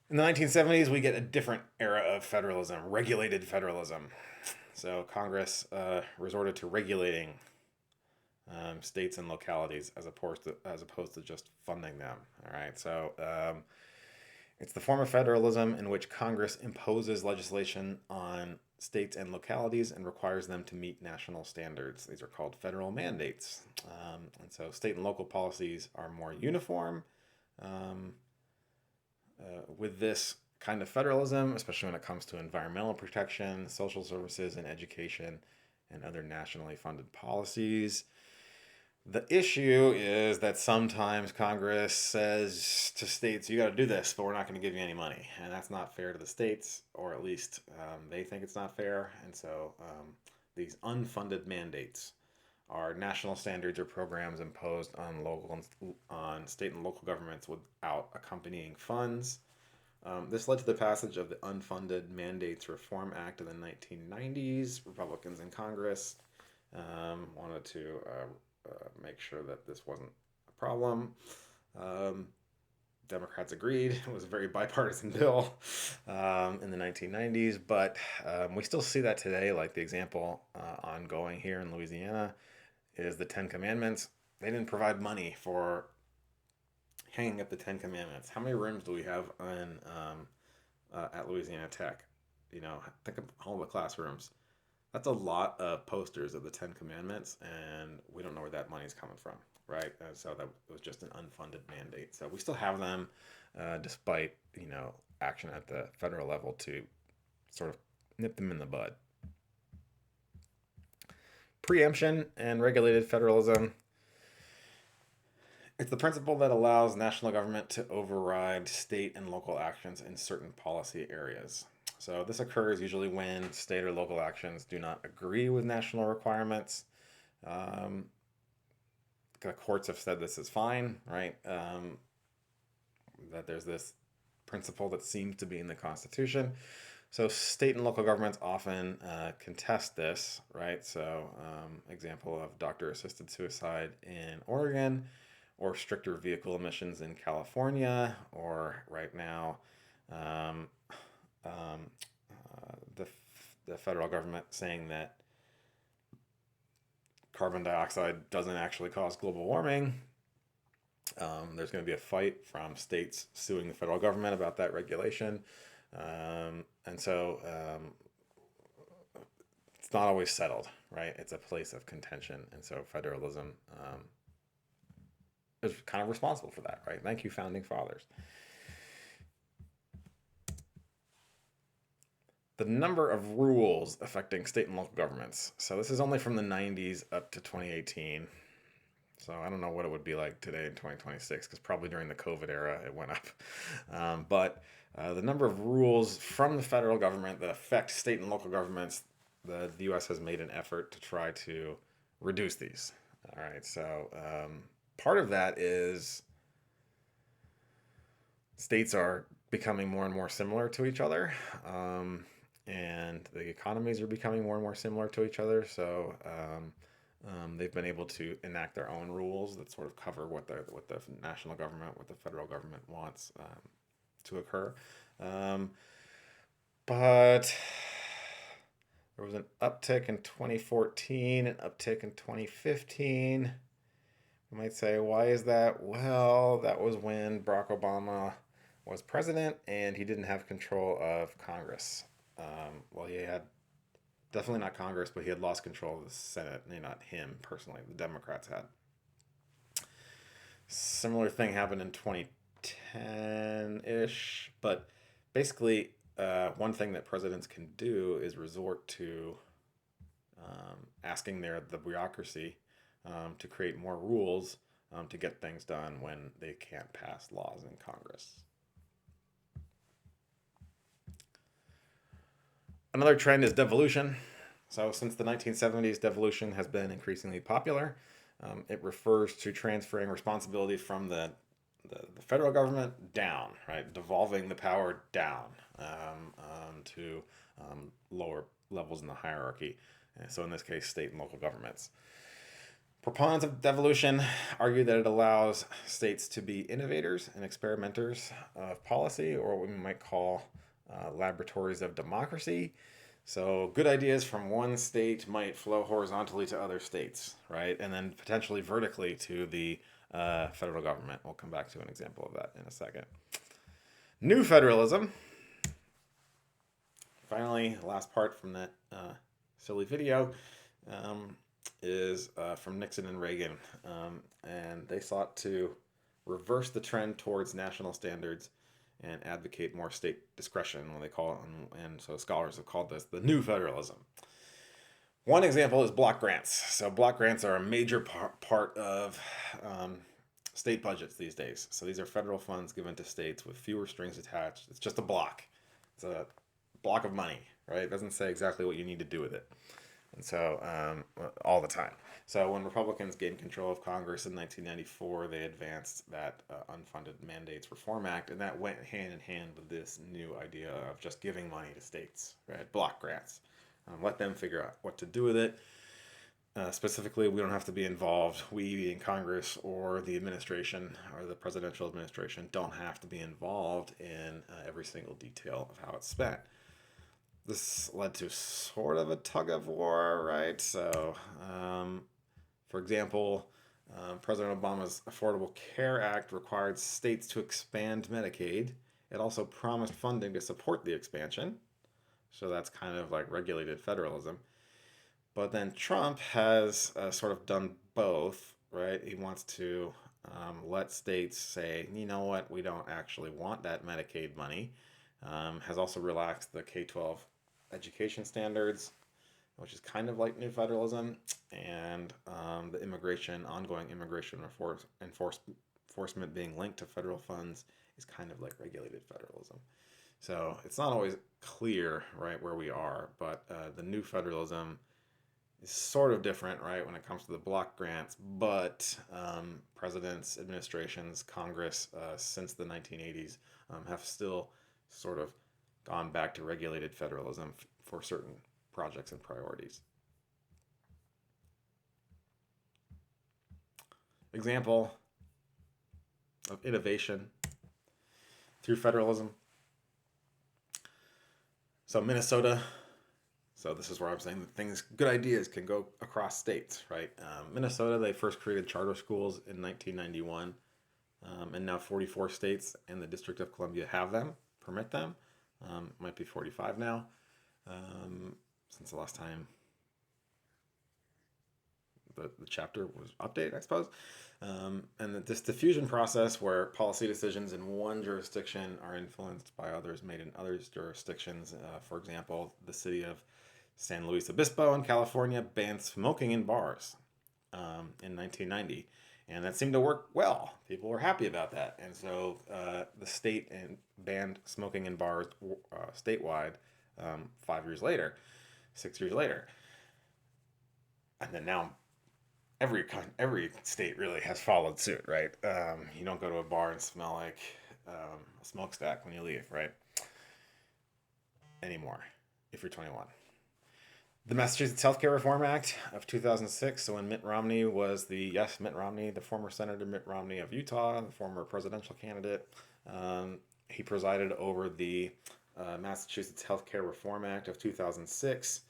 In the 1970s, we get a different era of federalism, regulated federalism. So Congress resorted to regulating states and localities as opposed to just funding them. All right, so it's the form of federalism in which Congress imposes legislation on states and localities and requires them to meet national standards. These are called federal mandates. And so state and local policies are more uniform. With this kind of federalism, especially when it comes to environmental protection, social services, and education, and other nationally funded policies. The issue is that sometimes Congress says to states, you got to do this, but we're not going to give you any money. And that's not fair to the states, or at least they think it's not fair. And so these unfunded mandates are national standards or programs imposed on state and local governments without accompanying funds. This led to the passage of the Unfunded Mandates Reform Act in the 1990s. Republicans in Congress wanted to make sure that this wasn't a problem. Democrats agreed. It was a very bipartisan bill in the 1990s, but we still see that today. Like the example ongoing here in Louisiana is the Ten Commandments. They didn't provide money for hanging up the Ten Commandments. How many rooms do we have at Louisiana Tech? Think of all the classrooms. That's a lot of posters of the Ten Commandments, and we don't know where that money's coming from, right? And so that was just an unfunded mandate. So we still have them, despite action at the federal level to sort of nip them in the bud. Preemption and regulated federalism. It's the principle that allows national government to override state and local actions in certain policy areas. So this occurs usually when state or local actions do not agree with national requirements. The courts have said this is fine, right? That there's this principle that seems to be in the Constitution. So state and local governments often contest this, right? So example of doctor-assisted suicide in Oregon, or stricter vehicle emissions in California, or right now the federal government saying that carbon dioxide doesn't actually cause global warming. There's going to be a fight from states suing the federal government about that regulation. And so it's not always settled, right? It's a place of contention. And so federalism is kind of responsible for that, right? Thank you, Founding Fathers. The number of rules affecting state and local governments. So this is only from the 90s up to 2018. So I don't know what it would be like today in 2026, because probably during the COVID era it went up. But the number of rules from the federal government that affect state and local governments, the U.S. has made an effort to try to reduce these. All right, so part of that is states are becoming more and more similar to each other, and the economies are becoming more and more similar to each other. So They've been able to enact their own rules that sort of cover what the national government, what the federal government wants to occur. Um, but there was an uptick in 2014, an uptick in 2015. You might say, why is that? Well, that was when Barack Obama was president and he didn't have control of Congress. Well, he had definitely not Congress, but he had lost control of the Senate. Not him personally, the Democrats had. Similar thing happened in 2010 ish, but basically, one thing that presidents can do is resort to asking the bureaucracy to create more rules to get things done when they can't pass laws in Congress. Another trend is devolution. So since the 1970s, devolution has been increasingly popular. It refers to transferring responsibility from the federal government down, right? Devolving the power down to lower levels in the hierarchy. So in this case, state and local governments. Proponents of devolution argue that it allows states to be innovators and experimenters of policy, or what we might call laboratories of democracy. So good ideas from one state might flow horizontally to other states, right? And then potentially vertically to the federal government. We'll come back to an example of that in a second. New federalism. Finally, the last part from that silly video is from Nixon and Reagan. And they sought to reverse the trend towards national standards and advocate more state discretion, when they call it, and so scholars have called this the new federalism. One example is block grants. So block grants are a major part of state budgets these days. So these are federal funds given to states with fewer strings attached. It's just a block. It's a block of money, right? It doesn't say exactly what you need to do with it. And so all the time. So when Republicans gained control of Congress in 1994, they advanced that Unfunded Mandates Reform Act, and that went hand in hand with this new idea of just giving money to states, right? Block grants. Let them figure out what to do with it. Specifically, we don't have to be involved. We in Congress or the administration or the presidential administration don't have to be involved in every single detail of how it's spent. This led to sort of a tug of war, right? So, for example, President Obama's Affordable Care Act required states to expand Medicaid. It also promised funding to support the expansion. So that's kind of like regulated federalism. But then Trump has sort of done both, right? He wants to let states say, you know what, we don't actually want that Medicaid money. Has also relaxed the K-12 education standards, which is kind of like new federalism, and the ongoing immigration enforcement being linked to federal funds is kind of like regulated federalism. So it's not always clear, right, where we are, but the new federalism is sort of different, right, when it comes to the block grants, but presidents, administrations, Congress, since the 1980s have still sort of gone back to regulated federalism for certain projects and priorities. Example of innovation through federalism. So Minnesota, so this is where I'm saying that good ideas can go across states, right? Minnesota, they first created charter schools in 1991, and now 44 states and the District of Columbia permit them. Might be 45 now, since the last time the chapter was updated, I suppose. And this diffusion process where policy decisions in one jurisdiction are influenced by others made in other jurisdictions. For example, the city of San Luis Obispo in California banned smoking in bars in 1990. And that seemed to work well. People were happy about that. And so the state banned smoking in bars statewide 6 years later. And then now every state really has followed suit, right? You don't go to a bar and smell like a smokestack when you leave, right? Anymore, if you're 21. The Massachusetts Healthcare Reform Act of 2006. So when Mitt Romney was Mitt Romney, the former Senator Mitt Romney of Utah, the former presidential candidate, um, he presided over the Massachusetts Healthcare Reform Act of 2006,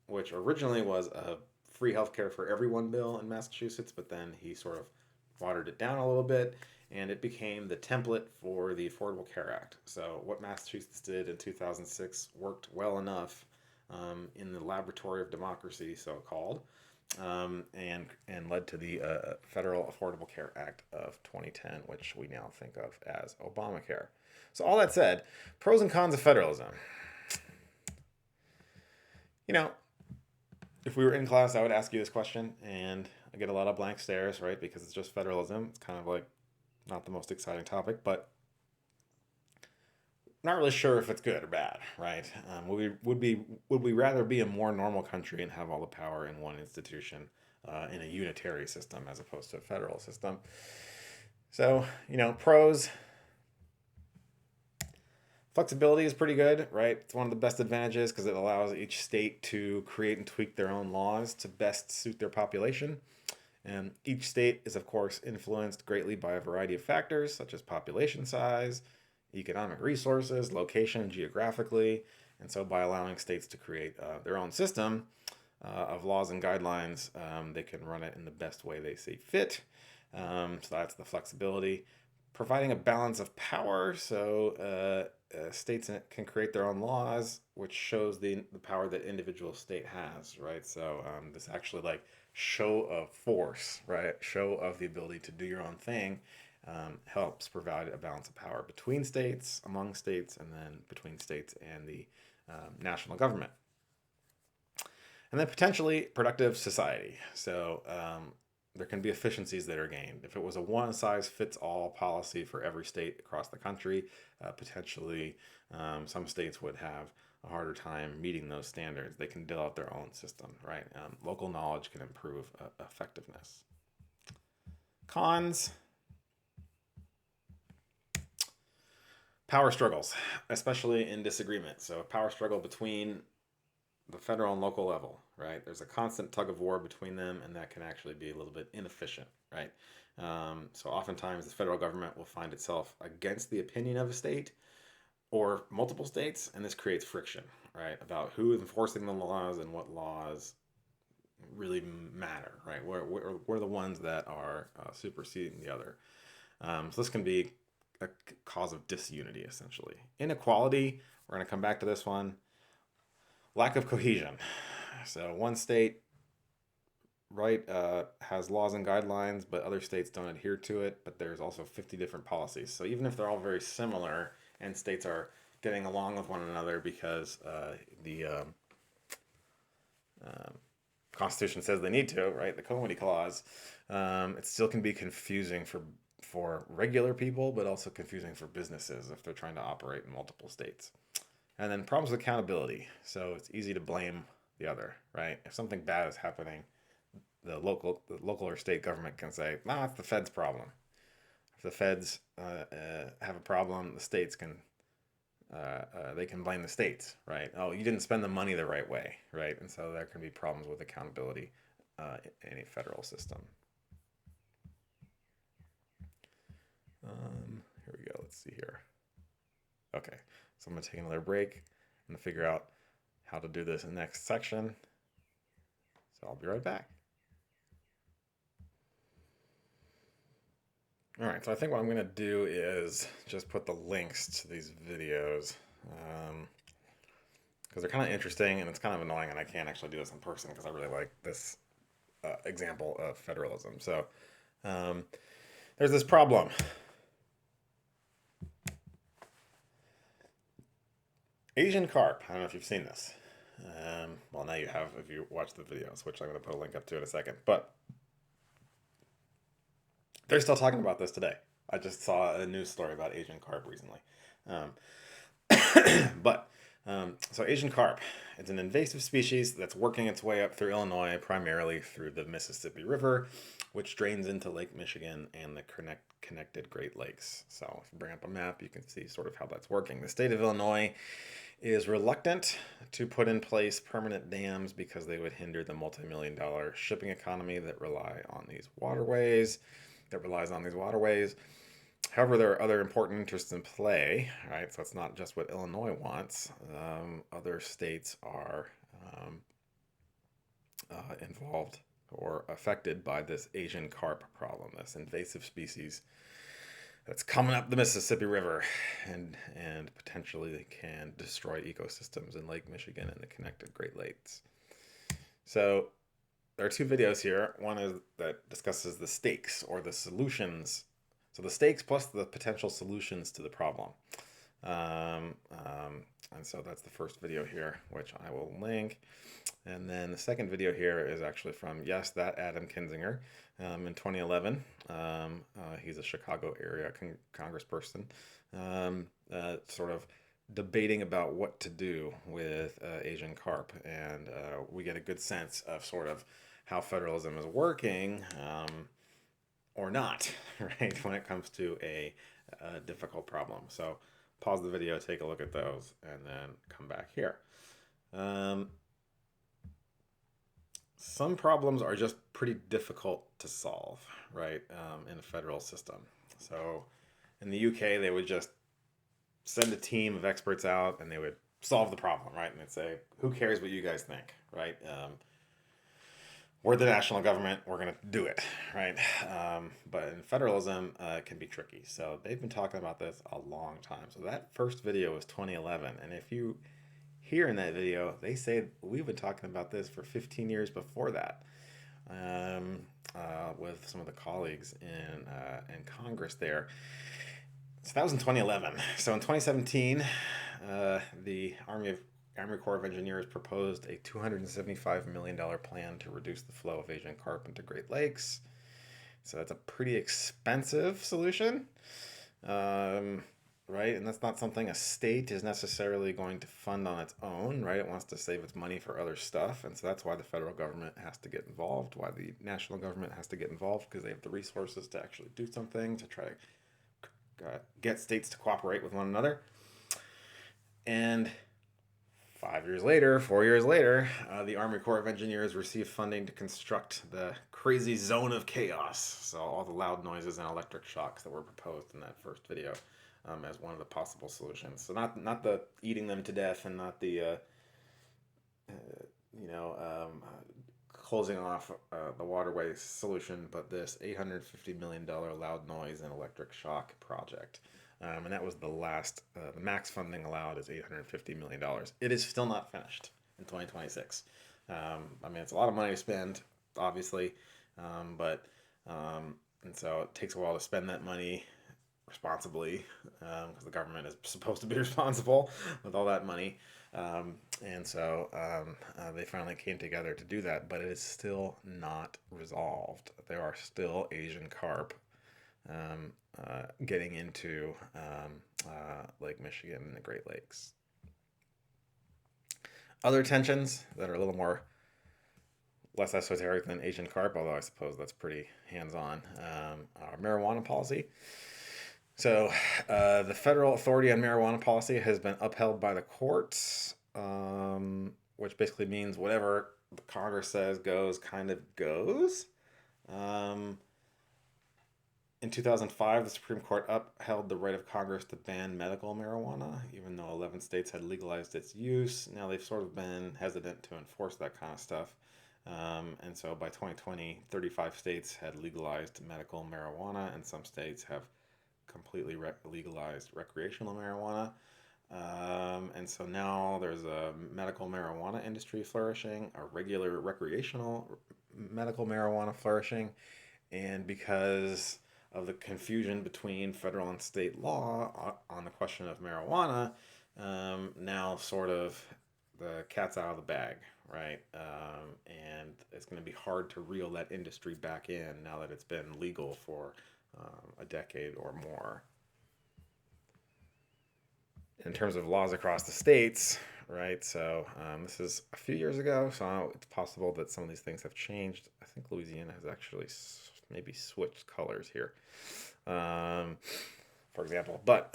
which originally was a free healthcare for everyone bill in Massachusetts, but then he sort of watered it down a little bit, and it became the template for the Affordable Care Act. So what Massachusetts did in 2006 worked well enough in the laboratory of democracy, so called, and led to the Federal Affordable Care Act of 2010, which we now think of as Obamacare. So all that said, pros and cons of federalism. You know, if we were in class, I would ask you this question, and I get a lot of blank stares, right? Because it's just federalism. It's kind of like not the most exciting topic, but not really sure if it's good or bad, right? Would we rather be a more normal country and have all the power in one institution in a unitary system as opposed to a federal system? So, pros. Flexibility is pretty good, right? It's one of the best advantages because it allows each state to create and tweak their own laws to best suit their population. And each state is, of course, influenced greatly by a variety of factors such as population size, economic resources, location geographically. And so by allowing states to create their own system of laws and guidelines, they can run it in the best way they see fit. So that's the flexibility. Providing a balance of power, so states can create their own laws, which shows the power that individual state has, right? So this actually like show of force, right? Show of the ability to do your own thing helps provide a balance of power between states, among states, and then between states and the national government. And then potentially productive society. So there can be efficiencies that are gained. If it was a one-size-fits-all policy for every state across the country, potentially some states would have a harder time meeting those standards. They can build out their own system, right? Local knowledge can improve effectiveness. Cons. Power struggles, especially in disagreement. So power struggle between the federal and local level, right? There's a constant tug of war between them, and that can actually be a little bit inefficient, right? So oftentimes the federal government will find itself against the opinion of a state or multiple states, and this creates friction, right? About who is enforcing the laws and what laws really matter, right? We're the ones that are superseding the other. So this can be a cause of disunity, essentially. Inequality, we're going to come back to this one. Lack of cohesion. So one state, right, has laws and guidelines, but other states don't adhere to it, but there's also 50 different policies. So even if they're all very similar and states are getting along with one another because the Constitution says they need to, right, the Comity Clause, it still can be confusing for regular people, but also confusing for businesses if they're trying to operate in multiple states. And then problems with accountability. So it's easy to blame the other, right? If something bad is happening, the local or state government can say, "Nah, it's the Fed's problem." If the Feds have a problem, the states can they can blame the states, right? Oh, you didn't spend the money the right way, right? And so there can be problems with accountability in a federal system. Here we go. Let's see here. Okay, so I'm going to take another break and figure out how to do this in the next section. So I'll be right back. All right, so I think what I'm going to do is just put the links to these videos because they're kind of interesting and it's kind of annoying and I can't actually do this in person because I really like this example of federalism. So there's this problem. Asian carp. I don't know if you've seen this. Well, now you have if you watch the videos, which I'm going to put a link up to in a second. But they're still talking about this today. I just saw a news story about Asian carp recently. So Asian carp, it's an invasive species that's working its way up through Illinois, primarily through the Mississippi River, which drains into Lake Michigan and the connected Great Lakes. So if you bring up a map, you can see sort of how that's working. The state of Illinois is reluctant to put in place permanent dams because they would hinder the multi-million-dollar shipping economy that relies on these waterways. However, there are other important interests in play, right? So it's not just what Illinois wants. Other states are um, involved or affected by this Asian carp problem, this invasive species that's coming up the Mississippi River, and potentially can destroy ecosystems in Lake Michigan and the connected Great Lakes. So there are two videos here. One is that discusses the stakes or the solutions. So the stakes plus the potential solutions to the problem. Um, um, and so that's the first video here, which I will link. And then the second video here is actually from, yes, that Adam Kinzinger in 2011. He's a Chicago area congressperson, sort of debating about what to do with Asian carp. And we get a good sense of sort of how federalism is working or not, right, when it comes to a difficult problem. So pause the video, take a look at those, and then come back here. Some problems are just pretty difficult to solve, right, in a federal system. So in the UK, they would just send a team of experts out and they would solve the problem, right? And they'd say, who cares what you guys think, right? We're the national government, we're going to do it, right? But in federalism, it can be tricky. So they've been talking about this a long time. So that first video was 2011. And if you hear in that video, they say we've been talking about this for 15 years before that, with some of the colleagues in Congress there. So that was in 2011. So in 2017, the Army Corps of Engineers proposed a $275 million plan to reduce the flow of Asian carp into Great Lakes. So that's a pretty expensive solution, right? And that's not something a state is necessarily going to fund on its own, right? It wants to save its money for other stuff. And so that's why the federal government has to get involved, why the national government has to get involved, because they have the resources to actually do something, to try to get states to cooperate with one another. And 4 years later, the Army Corps of Engineers received funding to construct the crazy zone of chaos. So all the loud noises and electric shocks that were proposed in that first video as one of the possible solutions. So not the eating them to death and not the closing off the waterway solution, but this $850 million loud noise and electric shock project. And that was the max funding allowed is $850 million. It is still not finished in 2026. It's a lot of money to spend, obviously, and so it takes a while to spend that money responsibly, because the government is supposed to be responsible with all that money. And so they finally came together to do that, but it is still not resolved. There are still Asian carp getting into Lake Michigan and the Great Lakes. Other tensions that are a little less esoteric than Asian carp, although I suppose that's pretty hands-on, are marijuana policy. So the federal authority on marijuana policy has been upheld by the courts, which basically means whatever the Congress says goes kind of goes. In 2005, the Supreme Court upheld the right of Congress to ban medical marijuana, even though 11 states had legalized its use. Now they've sort of been hesitant to enforce that kind of stuff. And so by 2020, 35 states had legalized medical marijuana, and some states have completely legalized recreational marijuana. And so now there's a medical marijuana industry flourishing, a regular recreational medical marijuana flourishing, and because of the confusion between federal and state law on the question of marijuana, now sort of the cat's out of the bag, right? And it's going to be hard to reel that industry back in now that it's been legal for a decade or more. In terms of laws across the states, right? So this is a few years ago, so it's possible that some of these things have changed. I think Louisiana has actually maybe switched colors here. for example. But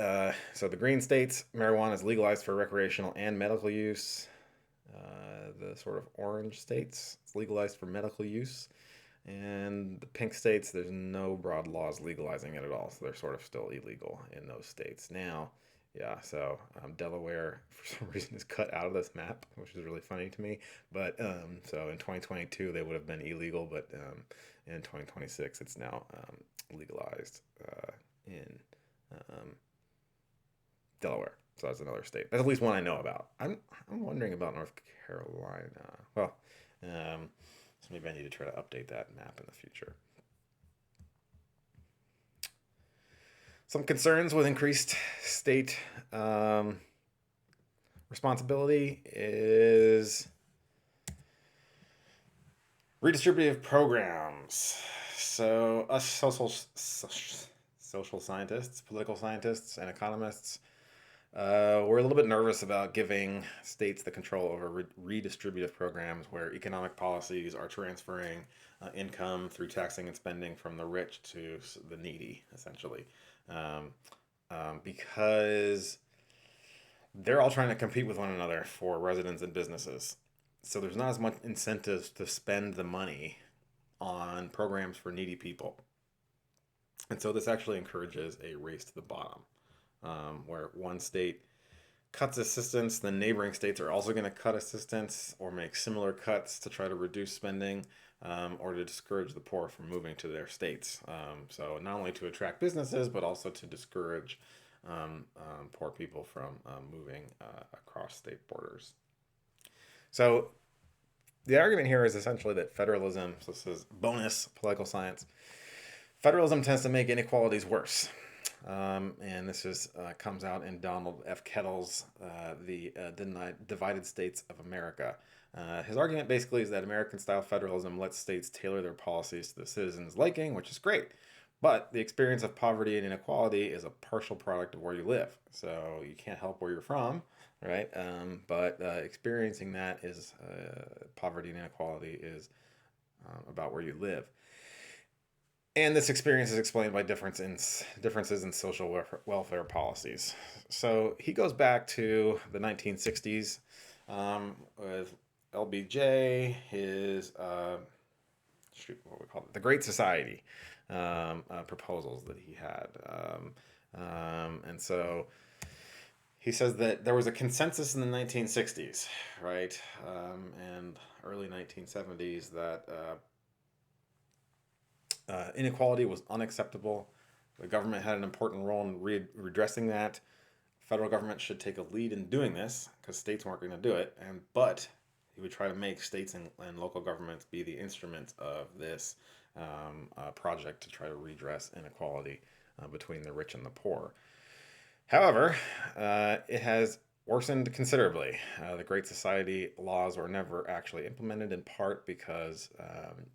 so the green states, marijuana is legalized for recreational and medical use. The sort of orange states, it's legalized for medical use. And the pink states, there's no broad laws legalizing it at all. So they're sort of still illegal in those states. Now, yeah, so Delaware, for some reason, is cut out of this map, which is really funny to me. But so in 2022, they would have been illegal, but in 2026, it's now legalized in um, Delaware. So that's another state. That's at least one I know about. I'm wondering about North Carolina. Well, so maybe I need to try to update that map in the future. Some concerns with increased state responsibility is redistributive programs. So us social scientists, political scientists, and economists, we're a little bit nervous about giving states the control over redistributive programs where economic policies are transferring income through taxing and spending from the rich to the needy, essentially. Because they're all trying to compete with one another for residents and businesses. So there's not as much incentives to spend the money on programs for needy people. And so this actually encourages a race to the bottom, where one state cuts assistance, then neighboring states are also going to cut assistance or make similar cuts to try to reduce spending, or to discourage the poor from moving to their states. So not only to attract businesses, but also to discourage poor people from moving across state borders. So the argument here is essentially that federalism, so this is bonus political science, federalism tends to make inequalities worse. And this is comes out in Donald F. Kettle's The Divided States of America. His argument basically is that American-style federalism lets states tailor their policies to the citizens' liking, which is great. But the experience of poverty and inequality is a partial product of where you live. So you can't help where you're from, right? But experiencing that is poverty and inequality is about where you live. And this experience is explained by differences in social welfare policies. So he goes back to the 1960s with LBJ, his, what we call it, the Great Society proposals that he had. And so he says that there was a consensus in the 1960s, right, and early 1970s that inequality was unacceptable. The government had an important role in redressing that. Federal government should take a lead in doing this because states weren't going to do it. But he would try to make states and local governments be the instruments of this project to try to redress inequality between the rich and the poor. However, it has worsened considerably. The Great Society laws were never actually implemented, in part because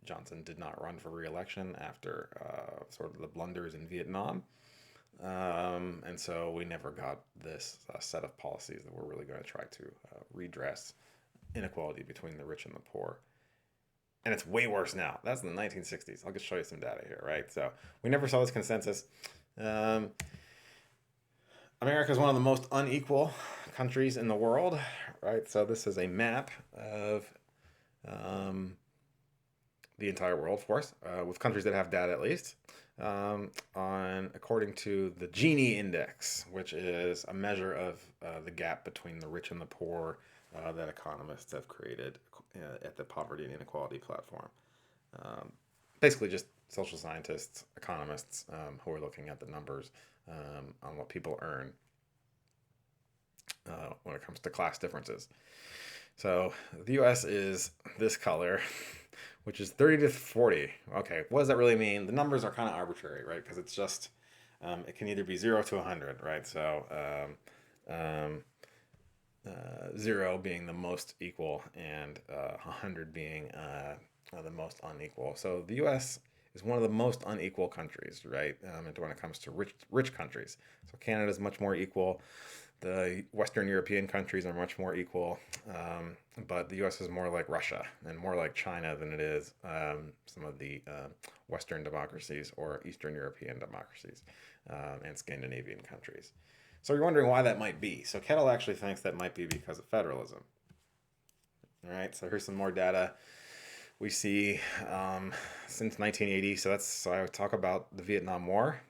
Johnson did not run for re-election after sort of the blunders in Vietnam. And so we never got this set of policies that were really going to try to redress inequality between the rich and the poor. And it's way worse now. That's in the 1960s. I'll just show you some data here, right? So we never saw this consensus. America is one of the most unequal countries in the world, right? So this is a map of the entire world, of course, with countries that have data at least, according to the Gini Index, which is a measure of the gap between the rich and the poor that economists have created at the Poverty and Inequality platform. Basically just social scientists, economists who are looking at the numbers on what people earn when it comes to class differences. So the U.S. is this color, which is 30 to 40. Okay, what does that really mean? The numbers are kind of arbitrary, right? Because it's just, it can either be 0 to 100, right? So 0 being the most equal and 100 being the most unequal. So the U.S. is one of the most unequal countries, right? And when it comes to rich countries. So Canada is much more equal. The Western European countries are much more equal, but the U.S. is more like Russia and more like China than it is some of the Western democracies or Eastern European democracies and Scandinavian countries. So you're wondering why that might be. So Kettle actually thinks that might be because of federalism. All right, so here's some more data we see since 1980. So I would talk about the Vietnam War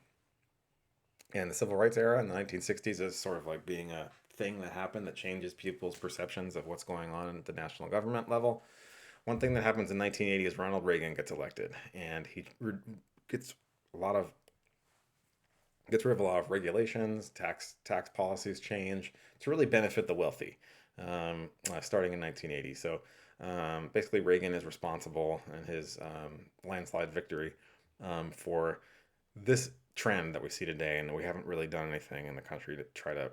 and the civil rights era in the 1960s as sort of like being a thing that happened that changes people's perceptions of what's going on at the national government level. One thing that happens in 1980 is Ronald Reagan gets elected, and he gets a lot of gets rid of a lot of regulations, tax policies change to really benefit the wealthy, starting in 1980. So basically, Reagan is responsible in his landslide victory for this trend that we see today, and we haven't really done anything in the country to try to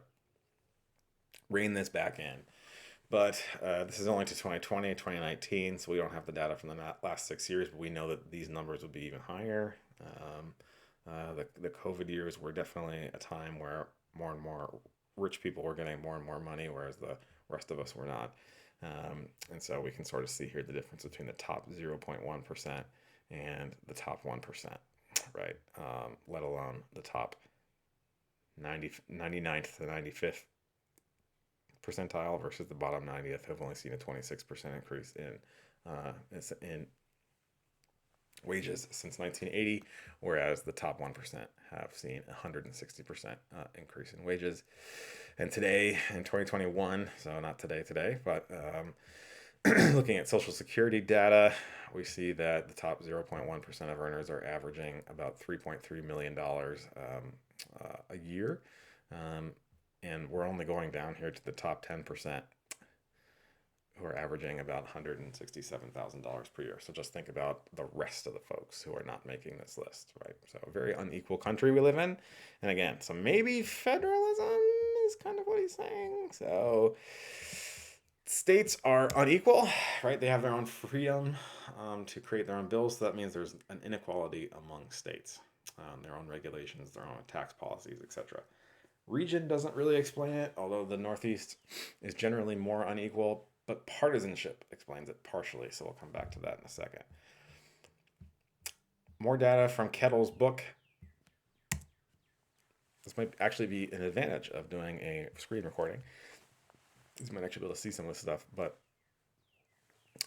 rein this back in. But this is only to 2020, 2019, so we don't have the data from the last 6 years, but we know that these numbers would be even higher. The COVID years were definitely a time where more and more rich people were getting more and more money, whereas the rest of us were not. And so we can sort of see here the difference between the top 0.1% and the top 1%, right? Let alone the top 99th to 95th percentile versus the bottom 90th have only seen a 26% increase in wages since 1980, whereas the top 1% have seen a 160% increase in wages. And today, in 2021, so not today, but looking at Social Security data, we see that the top 0.1% of earners are averaging about $3.3 million a year. And we're only going down here to the top 10%, who are averaging about $167,000 per year. So just think about the rest of the folks who are not making this list, right? So a very unequal country we live in. And again, so maybe federalism is kind of what he's saying. So states are unequal, right? They have their own freedom to create their own bills. So that means there's an inequality among states, their own regulations, their own tax policies, etc. Region doesn't really explain it, although the Northeast is generally more unequal, but partisanship explains it partially, so we'll come back to that in a second. More data from Kettle's book. This might actually be an advantage of doing a screen recording. You might actually be able to see some of this stuff, but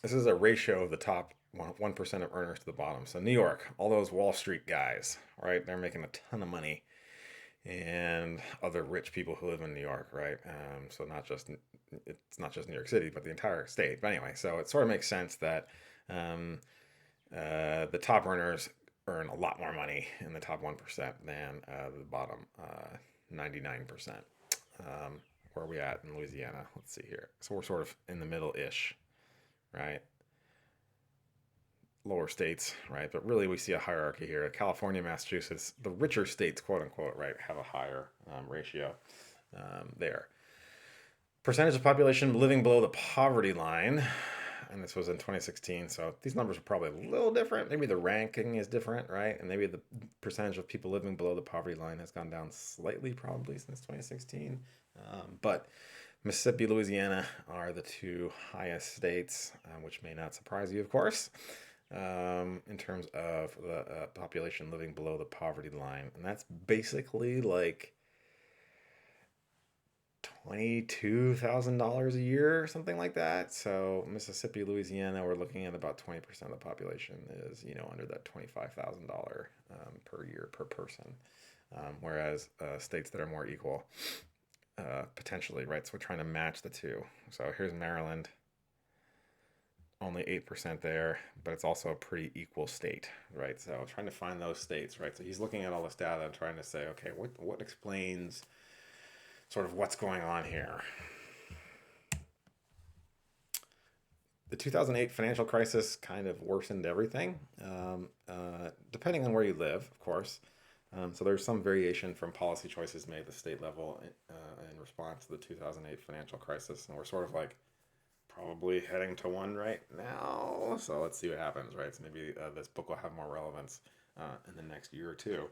this is a ratio of the top 1% of earners to the bottom. So New York, all those Wall Street guys, right? They're making a ton of money. And other rich people who live in New York, right? So it's not just New York City, but the entire state. But anyway, so it sort of makes sense that the top earners earn a lot more money in the top 1% than the bottom 99%. Where are we at in Louisiana? Let's see here. So we're sort of in the middle-ish, right? Lower states, right? But really we see a hierarchy here. California, Massachusetts, the richer states, quote unquote, right, have a higher ratio there. Percentage of population living below the poverty line, and this was in 2016, so these numbers are probably a little different. Maybe the ranking is different, right? And maybe the percentage of people living below the poverty line has gone down slightly probably since 2016. But Mississippi, Louisiana are the two highest states, which may not surprise you, of course. In terms of the population living below the poverty line. And that's basically like $22,000 a year or something like that. So Mississippi, Louisiana, we're looking at about 20% of the population is, under that $25,000 per year per person. Whereas states that are more equal, potentially, right? So we're trying to match the two. So here's Maryland. Only 8% there, but it's also a pretty equal state, right? So trying to find those states, right? So he's looking at all this data and trying to say, okay, what explains sort of what's going on here? The 2008 financial crisis kind of worsened everything, depending on where you live, of course. So there's some variation from policy choices made at the state level in response to the 2008 financial crisis, and we're sort of like probably heading to one right now. So let's see what happens, right? So maybe this book will have more relevance in the next year or two.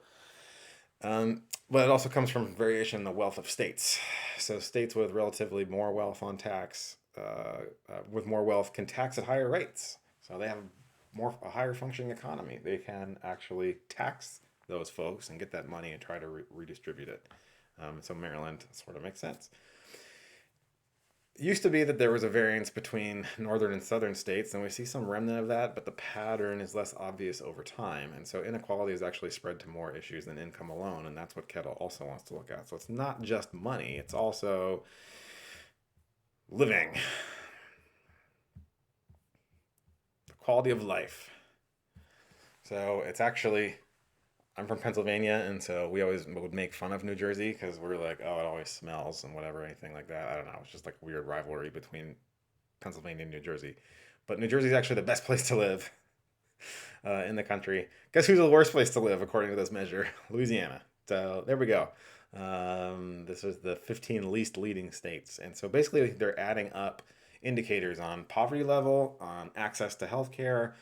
But it also comes from variation in the wealth of states. So states with relatively more wealth on tax, with more wealth, can tax at higher rates. So they have a higher functioning economy. They can actually tax those folks and get that money and try to redistribute it. So Maryland sort of makes sense. It used to be that there was a variance between northern and southern states, and we see some remnant of that, but the pattern is less obvious over time. And so inequality is actually spread to more issues than income alone, and that's what Kettle also wants to look at. So it's not just money, it's also living, the quality of life. So it's actually, I'm from Pennsylvania, and so we always would make fun of New Jersey because we're like, oh, it always smells and whatever, anything like that. I don't know. It's just like a weird rivalry between Pennsylvania and New Jersey. But New Jersey is actually the best place to live in the country. Guess who's the worst place to live according to this measure? Louisiana. So there we go. This is the 15 least leading states. And so basically, they're adding up indicators on poverty level, on access to healthcare,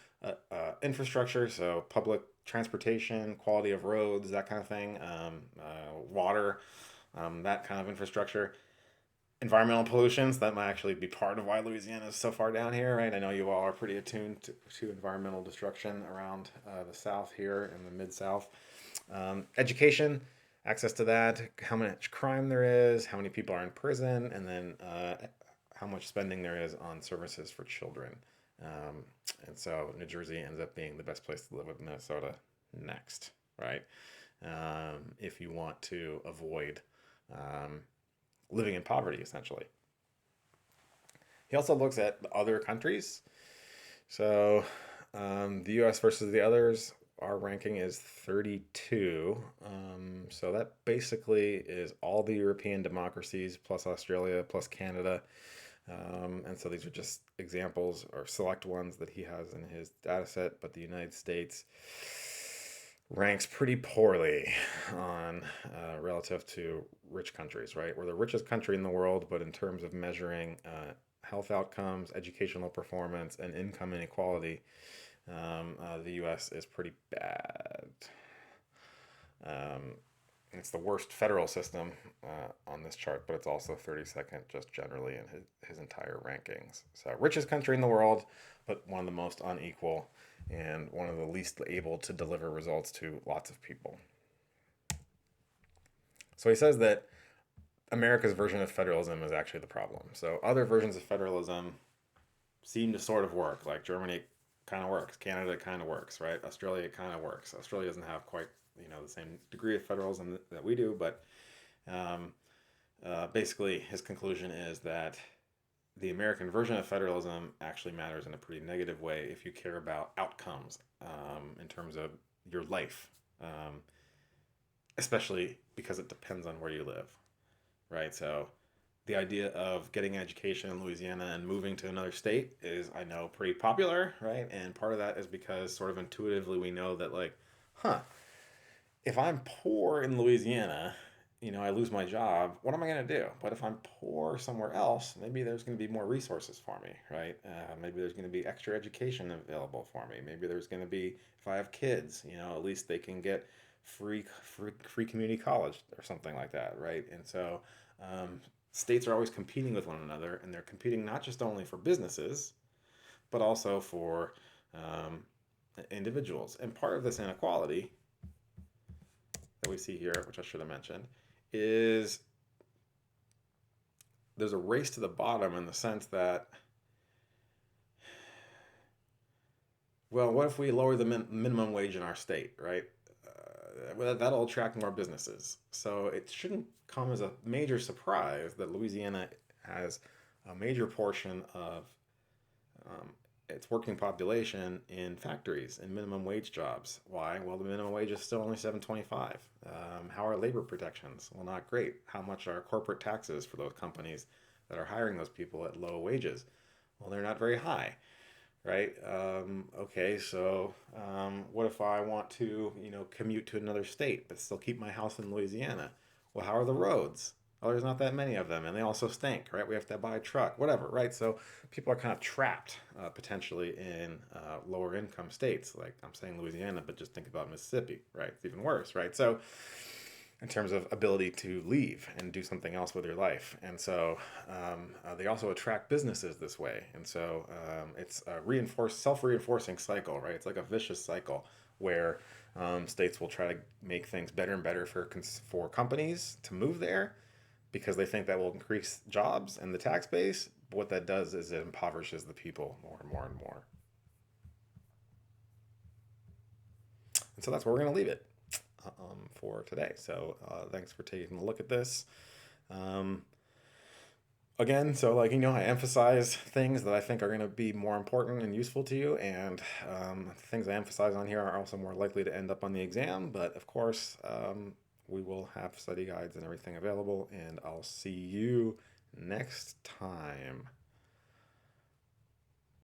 infrastructure, so public transportation, quality of roads, that kind of thing, water, that kind of infrastructure. Environmental pollutions, that might actually be part of why Louisiana is so far down here, right? I know you all are pretty attuned to environmental destruction around the South here in the Mid-South. Education, access to that, how much crime there is, how many people are in prison, and then how much spending there is on services for children. Um, and so New Jersey ends up being the best place to live, with Minnesota next, right? If you want to avoid um, living in poverty, essentially. He also looks at other countries. So the US versus the others, our ranking is 32. So that basically is all the European democracies plus Australia plus Canada. And so these are just examples or select ones that he has in his data set, but the United States ranks pretty poorly on relative to rich countries, right? We're the richest country in the world, but in terms of measuring health outcomes, educational performance, and income inequality, the U.S. is pretty bad. It's the worst federal system on this chart, but it's also 32nd just generally in his entire rankings. So richest country in the world, but one of the most unequal and one of the least able to deliver results to lots of people. So he says that America's version of federalism is actually the problem. So other versions of federalism seem to sort of work, like Germany kind of works, Canada kind of works, right? Australia kind of works. Australia doesn't have quite the same degree of federalism that we do, but basically his conclusion is that the American version of federalism actually matters in a pretty negative way if you care about outcomes in terms of your life, especially because it depends on where you live, right? So the idea of getting an education in Louisiana and moving to another state is, I know, pretty popular, right? And part of that is because sort of intuitively we know that, like, if I'm poor in Louisiana, I lose my job, what am I going to do? But if I'm poor somewhere else, maybe there's going to be more resources for me, right? Maybe there's going to be extra education available for me. Maybe there's going to be, if I have kids, at least they can get free community college or something like that, right? And so states are always competing with one another, and they're competing not just only for businesses, but also for individuals. And part of this inequality that we see here, which I should have mentioned, is there's a race to the bottom in the sense that, well, what if we lower the minimum wage in our state, right? That'll attract more businesses. So it shouldn't come as a major surprise that Louisiana has a major portion of its working population in factories and minimum wage jobs. Why? Well, the minimum wage is still only $7.25. How are labor protections? Well, not great. How much are corporate taxes for those companies that are hiring those people at low wages? Well, they're not very high, right? Okay, so what if I want to, commute to another state but still keep my house in Louisiana? Well, how are the roads? Oh, there's not that many of them, and they also stink, right? We have to buy a truck, whatever, right? So people are kind of trapped potentially in lower income states. Like I'm saying Louisiana, but just think about Mississippi, right? It's even worse, right? So in terms of ability to leave and do something else with your life. And so they also attract businesses this way. And so it's a self-reinforcing cycle, right? It's like a vicious cycle where states will try to make things better and better for companies to move there because they think that will increase jobs and the tax base. But what that does is it impoverishes the people more and more and more. And so that's where we're going to leave it for today. So thanks for taking a look at this. Um, Again, so like, I emphasize things that I think are going to be more important and useful to you, and things I emphasize on here are also more likely to end up on the exam. But of course, we will have study guides and everything available, and I'll see you next time.